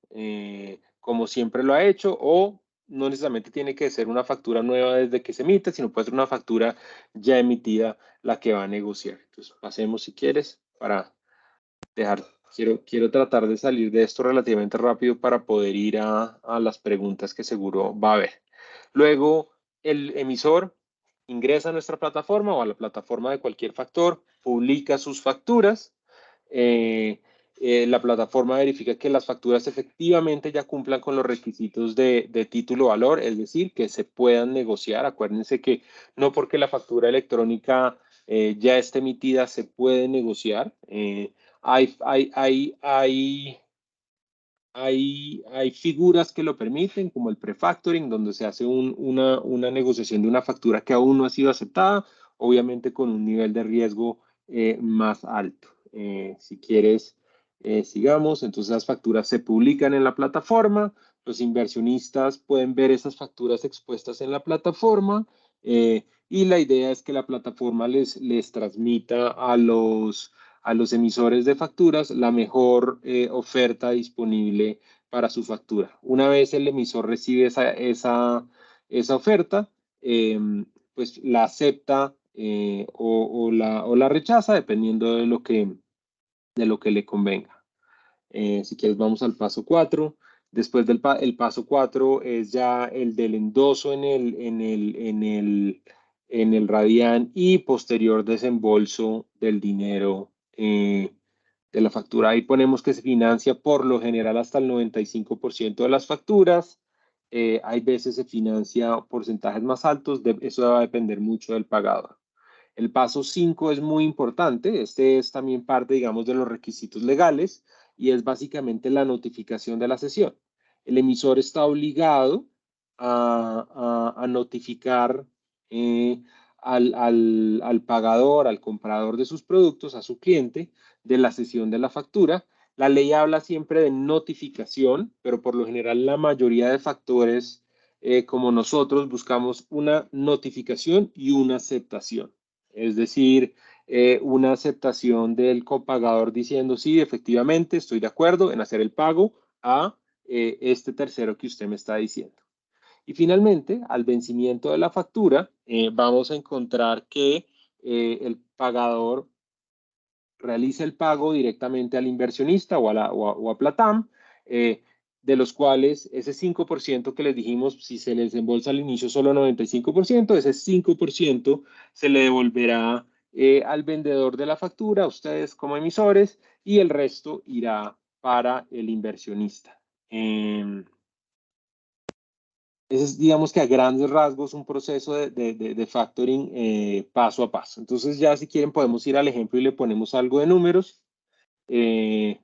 como siempre lo ha hecho, o no necesariamente tiene que ser una factura nueva desde que se emite, sino puede ser una factura ya emitida la que va a negociar. Entonces, pasemos si quieres para dejar. Quiero tratar de salir de esto relativamente rápido para poder ir a las preguntas que seguro va a haber. Luego, el emisor ingresa a nuestra plataforma o a la plataforma de cualquier factor, publica sus facturas. La plataforma verifica que las facturas efectivamente ya cumplan con los requisitos de título-valor, es decir, que se puedan negociar. Acuérdense que no porque la factura electrónica ya esté emitida se puede negociar. Hay figuras que lo permiten, como el prefactoring, donde se hace una negociación de una factura que aún no ha sido aceptada, obviamente con un nivel de riesgo más alto. Si quieres, sigamos. Entonces las facturas se publican en la plataforma, los inversionistas pueden ver esas facturas expuestas en la plataforma y la idea es que la plataforma les transmita a los emisores de facturas la mejor oferta disponible para su factura. Una vez el emisor recibe esa oferta, pues la acepta o la rechaza dependiendo de lo que le convenga. Si quieres, vamos al paso 4. Después del paso 4 es ya el del endoso en el Radian y posterior desembolso del dinero de la factura. Ahí ponemos que se financia por lo general hasta el 95% de las facturas. Hay veces se financia porcentajes más altos, eso va a depender mucho del pagador. El paso 5 es muy importante, este es también parte, digamos, de los requisitos legales y es básicamente la notificación de la cesión. El emisor está obligado a notificar al pagador, al comprador de sus productos, a su cliente, de la cesión de la factura. La ley habla siempre de notificación, pero por lo general la mayoría de factores, como nosotros, buscamos una notificación y una aceptación. Es decir, una aceptación del copagador diciendo, sí, efectivamente, estoy de acuerdo en hacer el pago a este tercero que usted me está diciendo. Y finalmente, al vencimiento de la factura, vamos a encontrar que el pagador realiza el pago directamente al inversionista o a Platam, de los cuales ese 5% que les dijimos, si se les desembolsa al inicio solo 95%, ese 5% se le devolverá al vendedor de la factura, a ustedes como emisores, y el resto irá para el inversionista. Ese es, digamos que a grandes rasgos, un proceso de factoring paso a paso. Entonces ya si quieren podemos ir al ejemplo y le ponemos algo de números. Y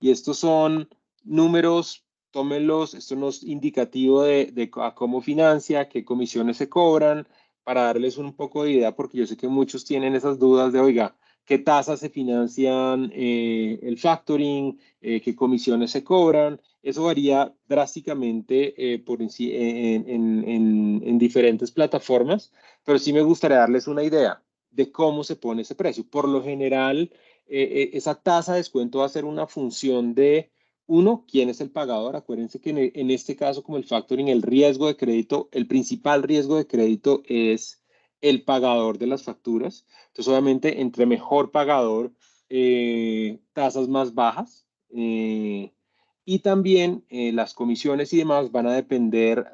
estos son números, tómenlos, esto no es indicativo de a cómo financia, qué comisiones se cobran, para darles un poco de idea, porque yo sé que muchos tienen esas dudas de, oiga, qué tasas se financian el factoring, qué comisiones se cobran. Eso varía drásticamente en diferentes plataformas, pero sí me gustaría darles una idea de cómo se pone ese precio. Por lo general, esa tasa de descuento va a ser una función de, uno, quién es el pagador. Acuérdense que en este caso, como el factoring, el riesgo de crédito, el principal riesgo de crédito es el pagador de las facturas. Entonces, obviamente, entre mejor pagador, tasas más bajas. Y también las comisiones y demás van a depender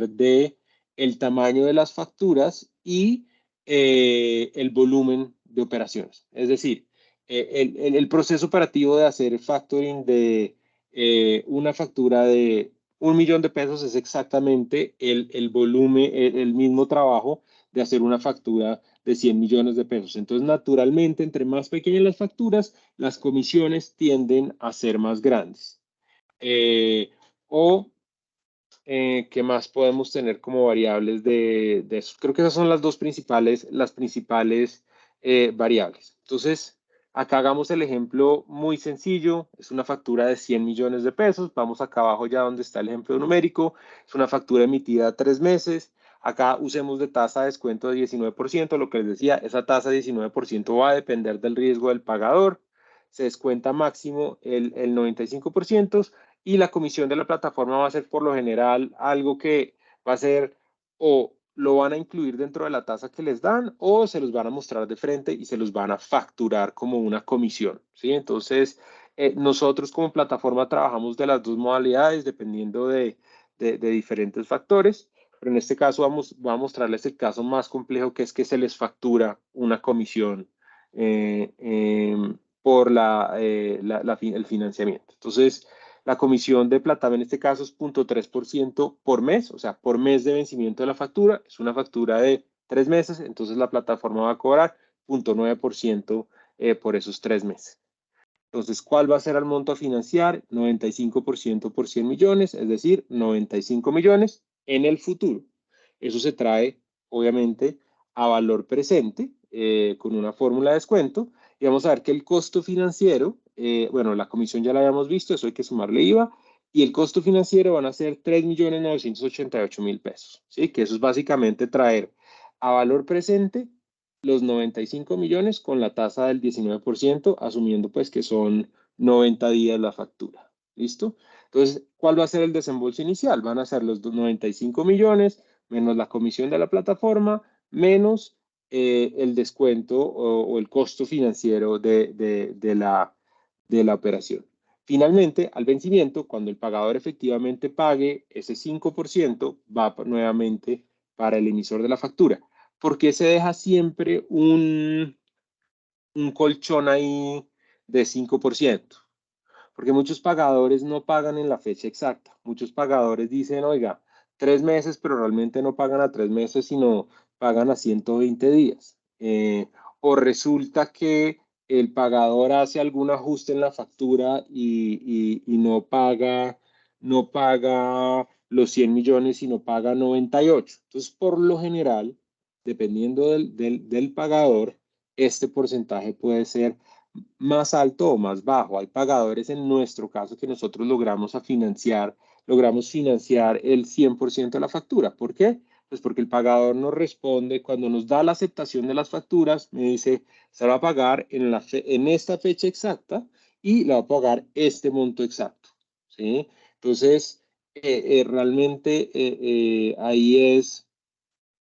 de el tamaño de las facturas y el volumen de operaciones. Es decir, el proceso operativo de hacer factoring de una factura de 1 millón de pesos es exactamente el volumen, el mismo trabajo de hacer una factura de 100 millones de pesos. Entonces, naturalmente, entre más pequeñas las facturas, las comisiones tienden a ser más grandes. ¿Qué más podemos tener como variables de eso? Creo que esas son las principales variables. Entonces, Acá hagamos el ejemplo muy sencillo, es una factura de 100 millones de pesos, vamos acá abajo ya donde está el ejemplo numérico, es una factura emitida a 3 meses, acá usemos de tasa de descuento de 19%, lo que les decía, esa tasa de 19% va a depender del riesgo del pagador, se descuenta máximo el 95% y la comisión de la plataforma va a ser por lo general algo que va a ser o lo van a incluir dentro de la tasa que les dan o se los van a mostrar de frente y se los van a facturar como una comisión, ¿sí? Entonces, nosotros como plataforma trabajamos de las dos modalidades dependiendo de diferentes factores, pero en este caso voy a mostrarles el caso más complejo que es que se les factura una comisión por el financiamiento. Entonces, la comisión de Platam en este caso es 0.3% por mes, o sea, por mes de vencimiento de la factura. Es una factura de 3 meses, entonces la plataforma va a cobrar 0.9% por esos 3 meses. Entonces, ¿cuál va a ser el monto a financiar? 95% por 100 millones, es decir, 95 millones en el futuro. Eso se trae, obviamente, a valor presente con una fórmula de descuento. Y vamos a ver que el costo financiero, bueno, la comisión ya la habíamos visto, eso hay que sumarle IVA, y el costo financiero van a ser 3.988.000 pesos, ¿sí? Que eso es básicamente traer a valor presente los 95 millones con la tasa del 19%, asumiendo pues que son 90 días la factura. ¿Listo? Entonces, ¿cuál va a ser el desembolso inicial? Van a ser los 95 millones menos la comisión de la plataforma, menos el descuento o el costo financiero de la operación. Finalmente, al vencimiento, cuando el pagador efectivamente pague ese 5%, va nuevamente para el emisor de la factura. ¿Por qué se deja siempre un colchón ahí de 5%? Porque muchos pagadores no pagan en la fecha exacta. Muchos pagadores dicen, oiga, 3 meses, pero realmente no pagan a 3 meses, sino pagan a 120 días. O resulta que el pagador hace algún ajuste en la factura y no paga los 100 millones, sino paga 98. Entonces, por lo general, dependiendo del pagador, este porcentaje puede ser más alto o más bajo. Hay pagadores en nuestro caso que nosotros logramos financiar el 100% de la factura. ¿Por qué? Pues porque el pagador nos responde cuando nos da la aceptación de las facturas, me dice, se va a pagar en esta fecha exacta y le va a pagar este monto exacto, ¿sí? Entonces, realmente ahí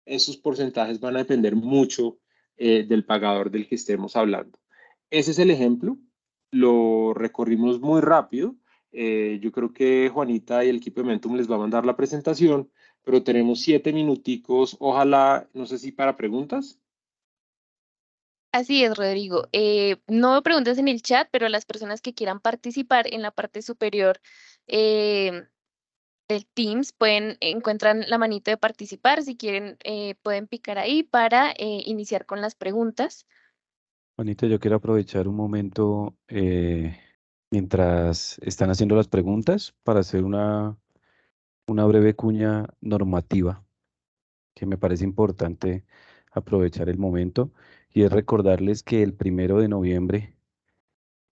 esos porcentajes van a depender mucho del pagador del que estemos hablando. Ese es el ejemplo, lo recorrimos muy rápido. Yo creo que Juanita y el equipo de Mentum les va a mandar la presentación, pero tenemos 7 minuticos, ojalá, no sé si para preguntas. Así es, Rodrigo. No preguntes en el chat, pero las personas que quieran participar en la parte superior del Teams encuentran la manito de participar. Si quieren, pueden picar ahí para iniciar con las preguntas. Juanita, yo quiero aprovechar un momento mientras están haciendo las preguntas para hacer una breve cuña normativa que me parece importante aprovechar el momento y es recordarles que el 1 de noviembre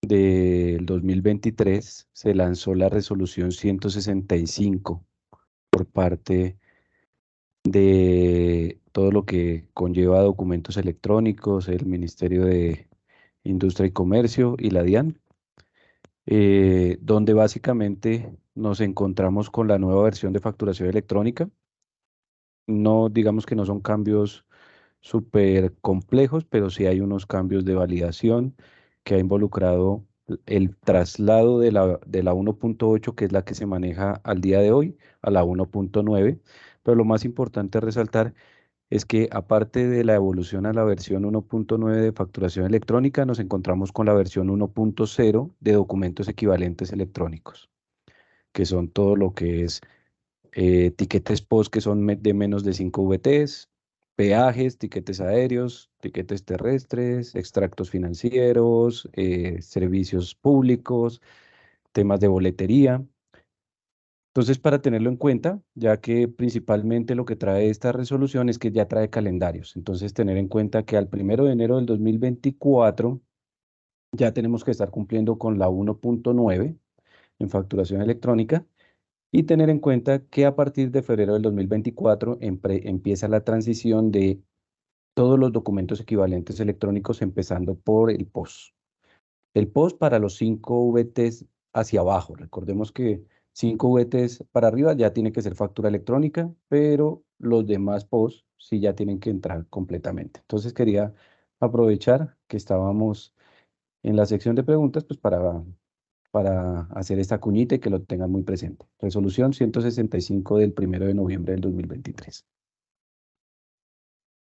del 2023 se lanzó la resolución 165 por parte de todo lo que conlleva documentos electrónicos, el Ministerio de Industria y Comercio y la DIAN, donde básicamente nos encontramos con la nueva versión de facturación electrónica. No digamos que no son cambios súper complejos, pero sí hay unos cambios de validación que ha involucrado el traslado de la 1.8, que es la que se maneja al día de hoy, a la 1.9. Pero lo más importante a resaltar es que aparte de la evolución a la versión 1.9 de facturación electrónica, nos encontramos con la versión 1.0 de documentos equivalentes electrónicos, que son todo lo que es tiquetes POS que son de menos de 5 VTs, peajes, tiquetes aéreos, tiquetes terrestres, extractos financieros, servicios públicos, temas de boletería. Entonces, para tenerlo en cuenta, ya que principalmente lo que trae esta resolución es que ya trae calendarios. Entonces, tener en cuenta que al 1 de enero del 2024 ya tenemos que estar cumpliendo con la 1.9 en facturación electrónica y tener en cuenta que a partir de febrero del 2024 empieza la transición de todos los documentos equivalentes electrónicos, empezando por el POS. El POS para los 5 VTs hacia abajo. Recordemos que 5 VTs para arriba ya tiene que ser factura electrónica, pero los demás POS sí ya tienen que entrar completamente. Entonces quería aprovechar que estábamos en la sección de preguntas, pues para hacer esta cuñita y que lo tengan muy presente. Resolución 165 del 1 de noviembre del 2023.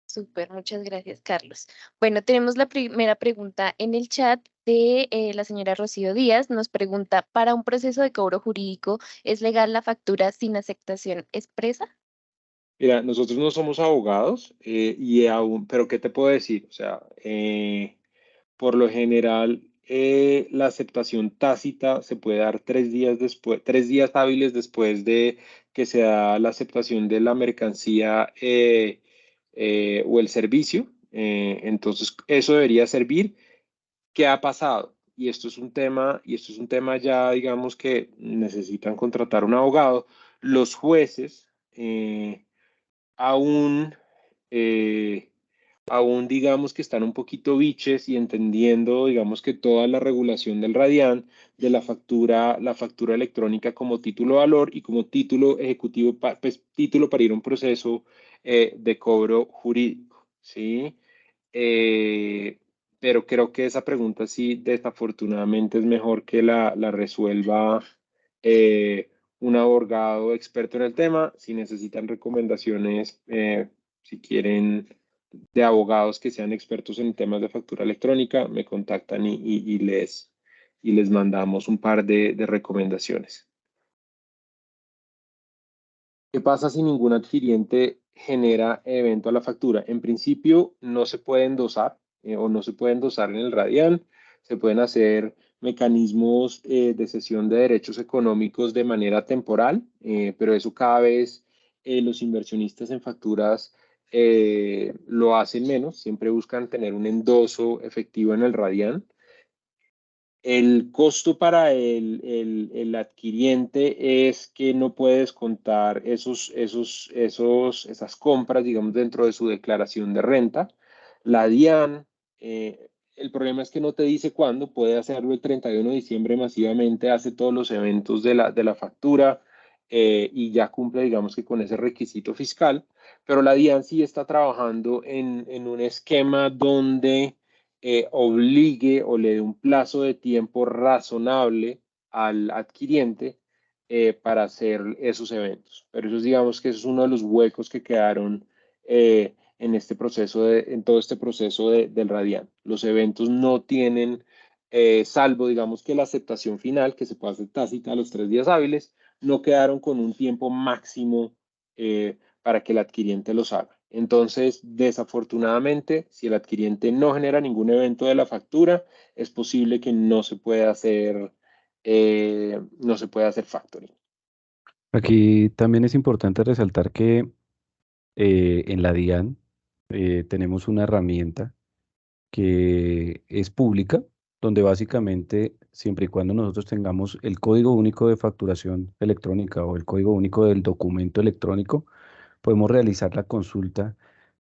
Súper, muchas gracias, Carlos. Bueno, tenemos la primera pregunta en el chat de la señora Rocío Díaz. Nos pregunta, ¿para un proceso de cobro jurídico es legal la factura sin aceptación expresa? Mira, nosotros no somos abogados y aún, pero ¿qué te puedo decir? O sea, por lo general, la aceptación tácita se puede dar 3 días después, 3 días hábiles después de que se da la aceptación de la mercancía o el servicio. Entonces, eso debería servir. ¿Qué ha pasado? Y esto es un tema ya, digamos, que necesitan contratar un abogado. Los jueces aún, eh, aún digamos que están un poquito biches y entendiendo, digamos que toda la regulación del RADIAN, de la factura electrónica como título de valor y como título ejecutivo, pues, título para ir a un proceso de cobro jurídico, ¿sí? Eh, pero creo que esa pregunta sí, desafortunadamente es mejor que la resuelva eh, un abogado experto en el tema. Si necesitan recomendaciones, si quieren de abogados que sean expertos en temas de factura electrónica, me contactan y les mandamos un par de recomendaciones. ¿Qué pasa si ningún adquiriente genera evento a la factura? En principio no se puede endosar o no se puede endosar en el RADIAN. Se pueden hacer mecanismos de cesión de derechos económicos de manera temporal, pero eso cada vez los inversionistas en facturas lo hacen menos. Siempre buscan tener un endoso efectivo en el RADIAN. El costo para el adquiriente es que no puedes contar esas compras, digamos, dentro de su declaración de renta. La DIAN, el problema es que no te dice cuándo, puede hacerlo el 31 de diciembre masivamente, hace todos los eventos de la factura y ya cumple, digamos que con ese requisito fiscal, pero la DIAN sí está trabajando en un esquema donde obligue o le dé un plazo de tiempo razonable al adquiriente para hacer esos eventos. Pero eso digamos que eso es uno de los huecos que quedaron en este proceso en todo este proceso del RADIAN. Los eventos no tienen, salvo digamos que la aceptación final, que se puede hacer tácita a los 3 días hábiles, no quedaron con un tiempo máximo para que el adquiriente los haga. Entonces, desafortunadamente, si el adquiriente no genera ningún evento de la factura, es posible que no se pueda hacer factoring. Aquí también es importante resaltar que en la DIAN tenemos una herramienta que es pública, donde básicamente, siempre y cuando nosotros tengamos el código único de facturación electrónica o el código único del documento electrónico, podemos realizar la consulta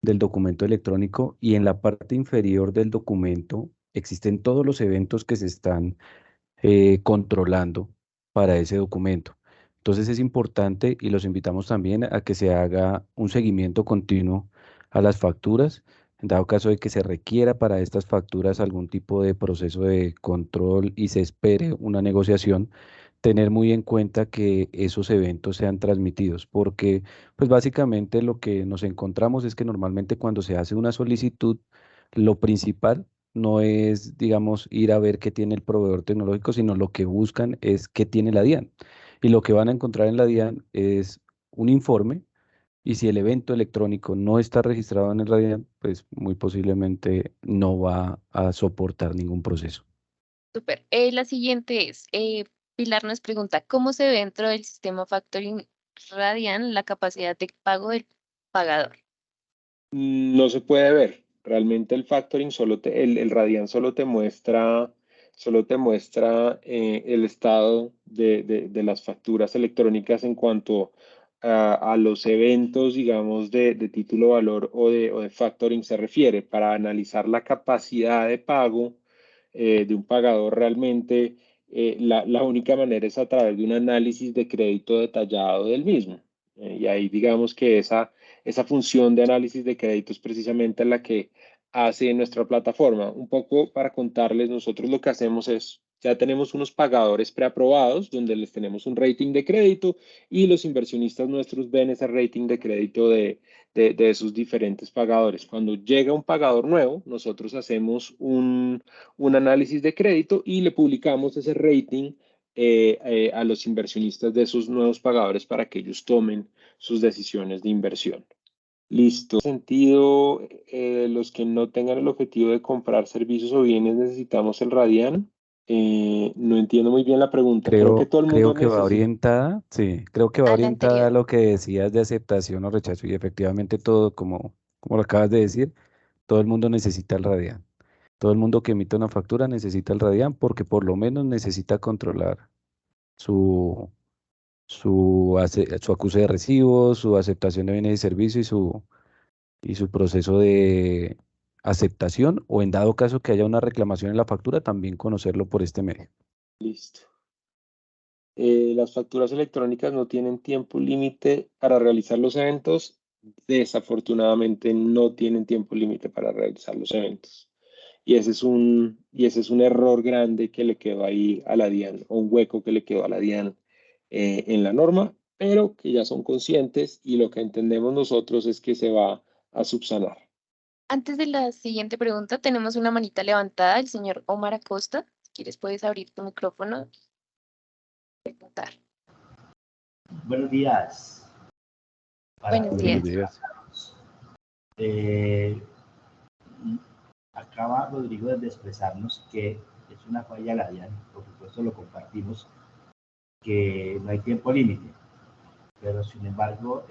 del documento electrónico y en la parte inferior del documento existen todos los eventos que se están controlando para ese documento. Entonces es importante y los invitamos también a que se haga un seguimiento continuo a las facturas, en dado caso de que se requiera para estas facturas algún tipo de proceso de control y se espere una negociación, tener muy en cuenta que esos eventos sean transmitidos, porque pues básicamente lo que nos encontramos es que normalmente cuando se hace una solicitud, lo principal no es, digamos, ir a ver qué tiene el proveedor tecnológico, sino lo que buscan es qué tiene la DIAN. Y lo que van a encontrar en la DIAN es un informe, y si el evento electrónico no está registrado en el RADIAN, pues muy posiblemente no va a soportar ningún proceso. Súper. La siguiente es, Pilar nos pregunta, ¿cómo se ve dentro del sistema Factoring RADIAN la capacidad de pago del pagador? No se puede ver. Realmente el factoring el RADIAN solo te muestra solo te muestra el estado de las facturas electrónicas en cuanto a los eventos, digamos, de título valor o de factoring se refiere, para analizar la capacidad de pago de un pagador realmente. La única manera es a través de un análisis de crédito detallado del mismo. Y ahí digamos que esa función de análisis de crédito es precisamente la que hace nuestra plataforma. Un poco para contarles, nosotros lo que hacemos es, ya tenemos unos pagadores preaprobados donde les tenemos un rating de crédito y los inversionistas nuestros ven ese rating de crédito de esos diferentes pagadores. Cuando llega un pagador nuevo, nosotros hacemos un análisis de crédito y le publicamos ese rating a los inversionistas de esos nuevos pagadores para que ellos tomen sus decisiones de inversión. Listo. En ese sentido, los que no tengan el objetivo de comprar servicios o bienes, necesitamos el Radian. No entiendo muy bien la pregunta. Creo que todo el mundo Creo que va necesita. orientada, sí, creo que va Al orientada a anterior. lo que decías de aceptación o rechazo y efectivamente todo, como lo acabas de decir, todo el mundo necesita el Radian. Todo el mundo que emite una factura necesita el Radian porque por lo menos necesita controlar su, su acuse de recibo, su aceptación de bienes y servicios y su proceso de aceptación o en dado caso que haya una reclamación en la factura, también conocerlo por este medio. Listo. Las facturas electrónicas no tienen tiempo límite para realizar los eventos. Desafortunadamente no tienen tiempo límite para realizar los eventos. Y ese es un error grande que le quedó ahí a la DIAN, o un hueco que le quedó a la DIAN en la norma, pero que ya son conscientes y lo que entendemos nosotros es que se va a subsanar. Antes de la siguiente pregunta, tenemos una manita levantada, el señor Omar Acosta. Si quieres, puedes abrir tu micrófono y preguntar. Buenos días. Buenos Buenos días. días. Acaba Rodrigo de expresarnos que es una falla la DIAN, por supuesto lo compartimos, que no hay tiempo límite, pero sin embargo,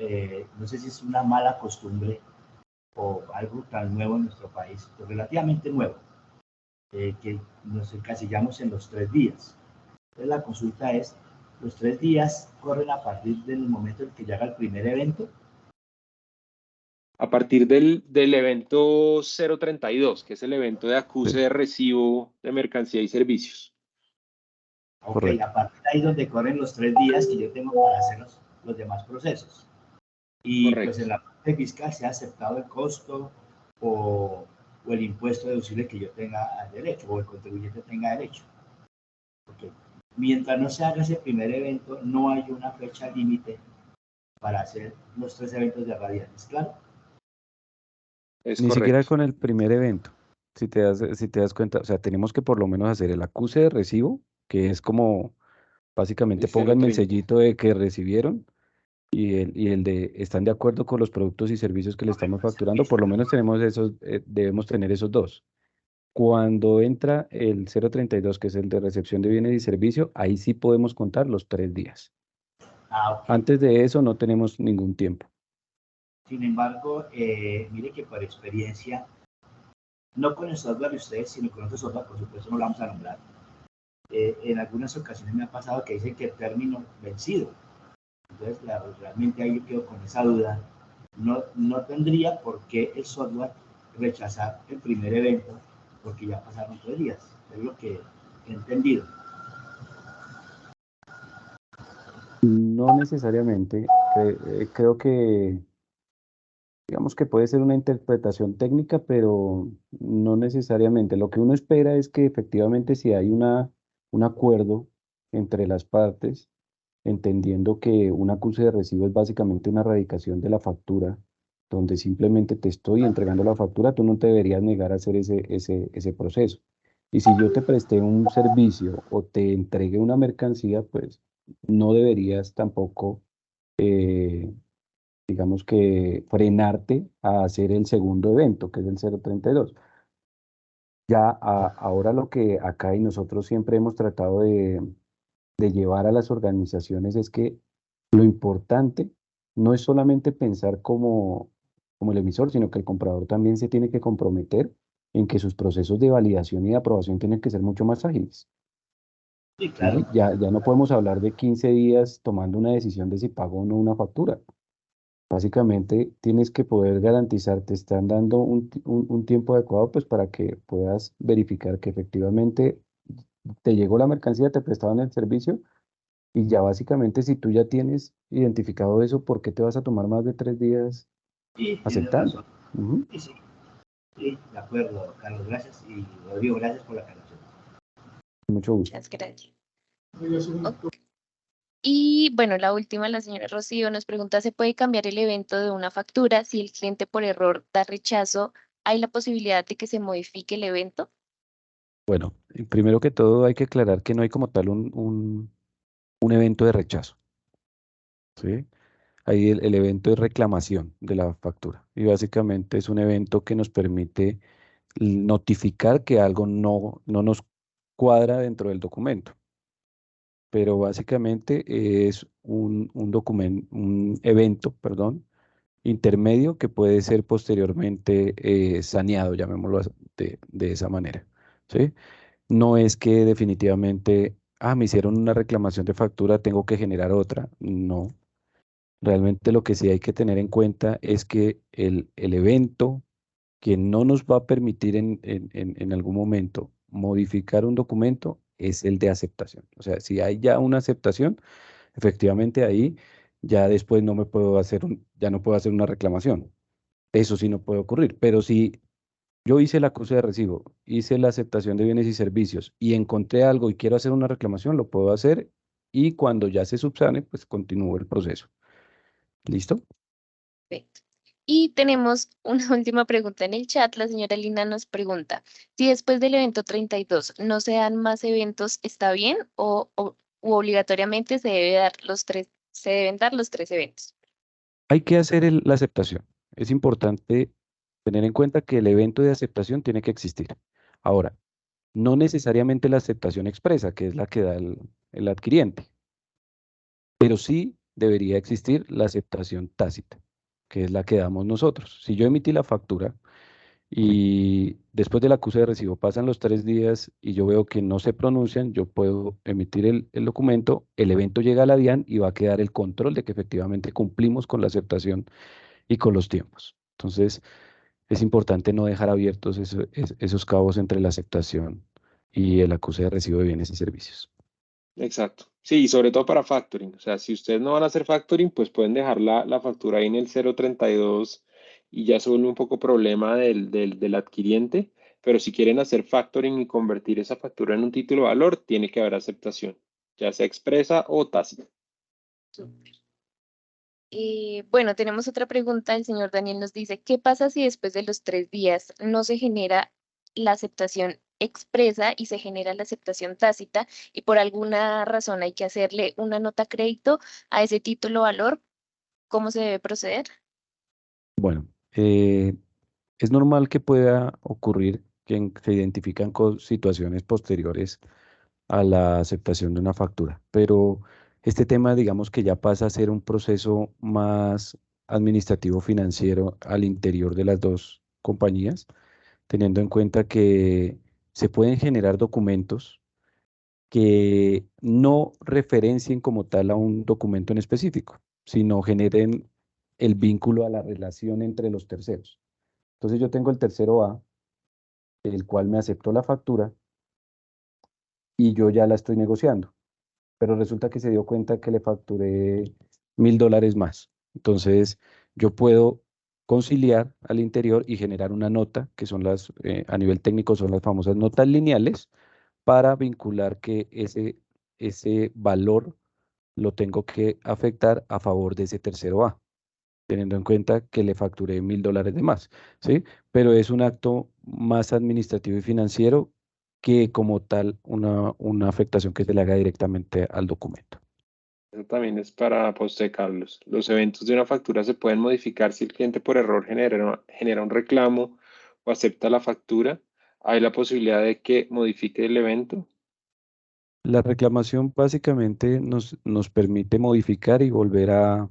no sé si es una mala costumbre o algo tan nuevo en nuestro país, pues relativamente nuevo, que nos encasillamos en los 3 días. Entonces la consulta es, ¿los 3 días corren a partir del momento en que llega el primer evento? A partir del evento 032, que es el evento de acuse Sí. de recibo de mercancía y servicios. Ok, Correcto. a partir de ahí donde corren los 3 días que yo tengo para hacer los demás procesos. Y Correcto. pues en la parte fiscal se ha aceptado el costo o el impuesto deducible que yo tenga derecho o el contribuyente tenga derecho. Okay. Mientras no se haga ese primer evento, no hay una fecha límite para hacer los 3 eventos de Radian, ¿es claro? Es Ni siquiera correcto. con el primer evento, si te das cuenta, o sea, tenemos que por lo menos hacer el acuse de recibo, que es como básicamente El pónganme el 030. sellito de que recibieron y el de están de acuerdo con los productos y servicios que le estamos facturando, por lo menos tenemos esos, debemos tener esos dos. Cuando entra el 032, que es el de recepción de bienes y servicios, ahí sí podemos contar los 3 días. Ok. Antes de eso no tenemos ningún tiempo. Sin embargo, mire que por experiencia, no con el software de ustedes, sino con otro software, por supuesto no lo vamos a nombrar. En algunas ocasiones me ha pasado que dicen que el término vencido. Entonces, realmente ahí yo quedo con esa duda. No tendría por qué el software rechazar el primer evento, porque ya pasaron 3 días. Es lo que he entendido. No necesariamente, creo que, digamos que puede ser una interpretación técnica, pero no necesariamente. Lo que uno espera es que efectivamente si hay un acuerdo entre las partes, entendiendo que un acuse de recibo es básicamente una radicación de la factura, donde simplemente te estoy entregando la factura, tú no te deberías negar a hacer ese proceso. Y si yo te presté un servicio o te entregué una mercancía, pues no deberías tampoco, digamos que, frenarte a hacer el segundo evento, que es el 032. Ya ahora lo que acá y nosotros siempre hemos tratado de llevar a las organizaciones es que lo importante no es solamente pensar como el emisor, sino que el comprador también se tiene que comprometer en que sus procesos de validación y de aprobación tienen que ser mucho más ágiles. Sí, ¿Sí? claro. Ya no podemos hablar de 15 días tomando una decisión de si pago o no una factura. Básicamente tienes que poder garantizar, te están dando un tiempo adecuado pues para que puedas verificar que efectivamente te llegó la mercancía, te prestaban el servicio y ya básicamente si tú ya tienes identificado eso, ¿por qué te vas a tomar más de 3 días Sí, tienes aceptando? razón. Ujú. Sí, sí. Sí, de acuerdo, Carlos, gracias. Y Rodrigo, gracias por la aclaración. Mucho gusto. Muchas gracias. Ok. Y bueno, la última, la señora Rocío nos pregunta, ¿se puede cambiar el evento de una factura si el cliente por error da rechazo? ¿Hay la posibilidad de que se modifique el evento? Bueno, primero que todo hay que aclarar que no hay como tal un evento de rechazo, ¿sí? Ahí el evento es reclamación de la factura y básicamente es un evento que nos permite notificar que algo no nos cuadra dentro del documento, pero básicamente es un documento, un evento, perdón, intermedio que puede ser posteriormente saneado, llamémoslo de esa manera, ¿sí? No es que definitivamente, me hicieron una reclamación de factura, tengo que generar otra. No. Realmente lo que sí hay que tener en cuenta es que el evento que no nos va a permitir en algún momento modificar un documento es el de aceptación. O sea, si hay ya una aceptación, efectivamente ahí ya después no me puedo hacer ya no puedo hacer una reclamación. Eso sí no puede ocurrir. Pero si yo hice el acuse de recibo, hice la aceptación de bienes y servicios y encontré algo y quiero hacer una reclamación, lo puedo hacer y cuando ya se subsane, pues continúo el proceso. ¿Listo? Perfecto. Y tenemos una última pregunta en el chat. La señora Lina nos pregunta, si después del evento 32 no se dan más eventos, ¿está bien? ¿O obligatoriamente se deben dar los 3 eventos? Hay que hacer la aceptación. Es importante tener en cuenta que el evento de aceptación tiene que existir. Ahora, no necesariamente la aceptación expresa, que es la que da el adquiriente, pero sí debería existir la aceptación tácita, que es la que damos nosotros. Si yo emití la factura y después del acuse de recibo pasan los 3 días y yo veo que no se pronuncian, yo puedo emitir el documento, el evento llega a la DIAN y va a quedar el control de que efectivamente cumplimos con la aceptación y con los tiempos. Entonces, es importante no dejar abiertos esos cabos entre la aceptación y el acuse de recibo de bienes y servicios. Exacto. Sí, y sobre todo para factoring. O sea, si ustedes no van a hacer factoring, pues pueden dejar la factura ahí en el 032 y ya se vuelve un poco problema del adquiriente. Pero si quieren hacer factoring y convertir esa factura en un título de valor, tiene que haber aceptación, ya sea expresa o tácita. Súper. Bueno, tenemos otra pregunta. El señor Daniel nos dice, ¿qué pasa si después de los 3 días no se genera la aceptación expresa y se genera la aceptación tácita y por alguna razón hay que hacerle una nota crédito a ese título valor? ¿Cómo se debe proceder? Bueno, es normal que pueda ocurrir que se identifican situaciones posteriores a la aceptación de una factura, pero este tema digamos que ya pasa a ser un proceso más administrativo financiero al interior de las dos compañías, teniendo en cuenta que se pueden generar documentos que no referencien como tal a un documento en específico, sino generen el vínculo a la relación entre los terceros. Entonces yo tengo el tercero A, el cual me aceptó la factura y yo ya la estoy negociando, pero resulta que se dio cuenta que le facturé $1.000 más. Entonces yo puedo conciliar al interior y generar una nota, que son a nivel técnico son las famosas notas lineales, para vincular que ese valor lo tengo que afectar a favor de ese tercero A, teniendo en cuenta que le facturé $1.000 de más, ¿sí? Pero es un acto más administrativo y financiero que como tal una afectación que se le haga directamente al documento. Eso también es para José Carlos. Los eventos de una factura se pueden modificar si el cliente por error genera un reclamo o acepta la factura. Hay la posibilidad de que modifique el evento. La reclamación básicamente nos permite modificar y volver a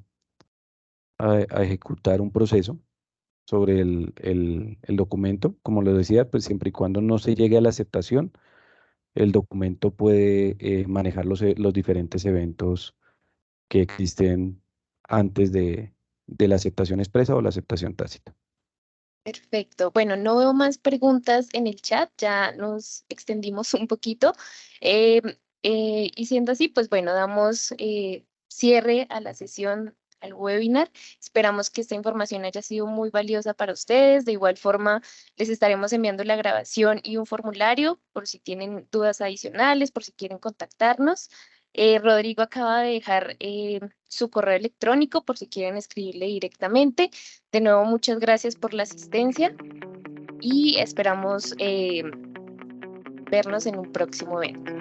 ejecutar un proceso, sobre el documento. Como lo decía, pues siempre y cuando no se llegue a la aceptación, el documento puede manejar los diferentes eventos que existen antes de la aceptación expresa o la aceptación tácita. Perfecto. Bueno, no veo más preguntas en el chat, ya nos extendimos un poquito. Y siendo así, pues bueno, damos cierre a la sesión, al webinar. Esperamos que esta información haya sido muy valiosa para ustedes. De igual forma, les estaremos enviando la grabación y un formulario por si tienen dudas adicionales, por si quieren contactarnos. Rodrigo acaba de dejar su correo electrónico por si quieren escribirle directamente. De nuevo, muchas gracias por la asistencia y esperamos vernos en un próximo evento.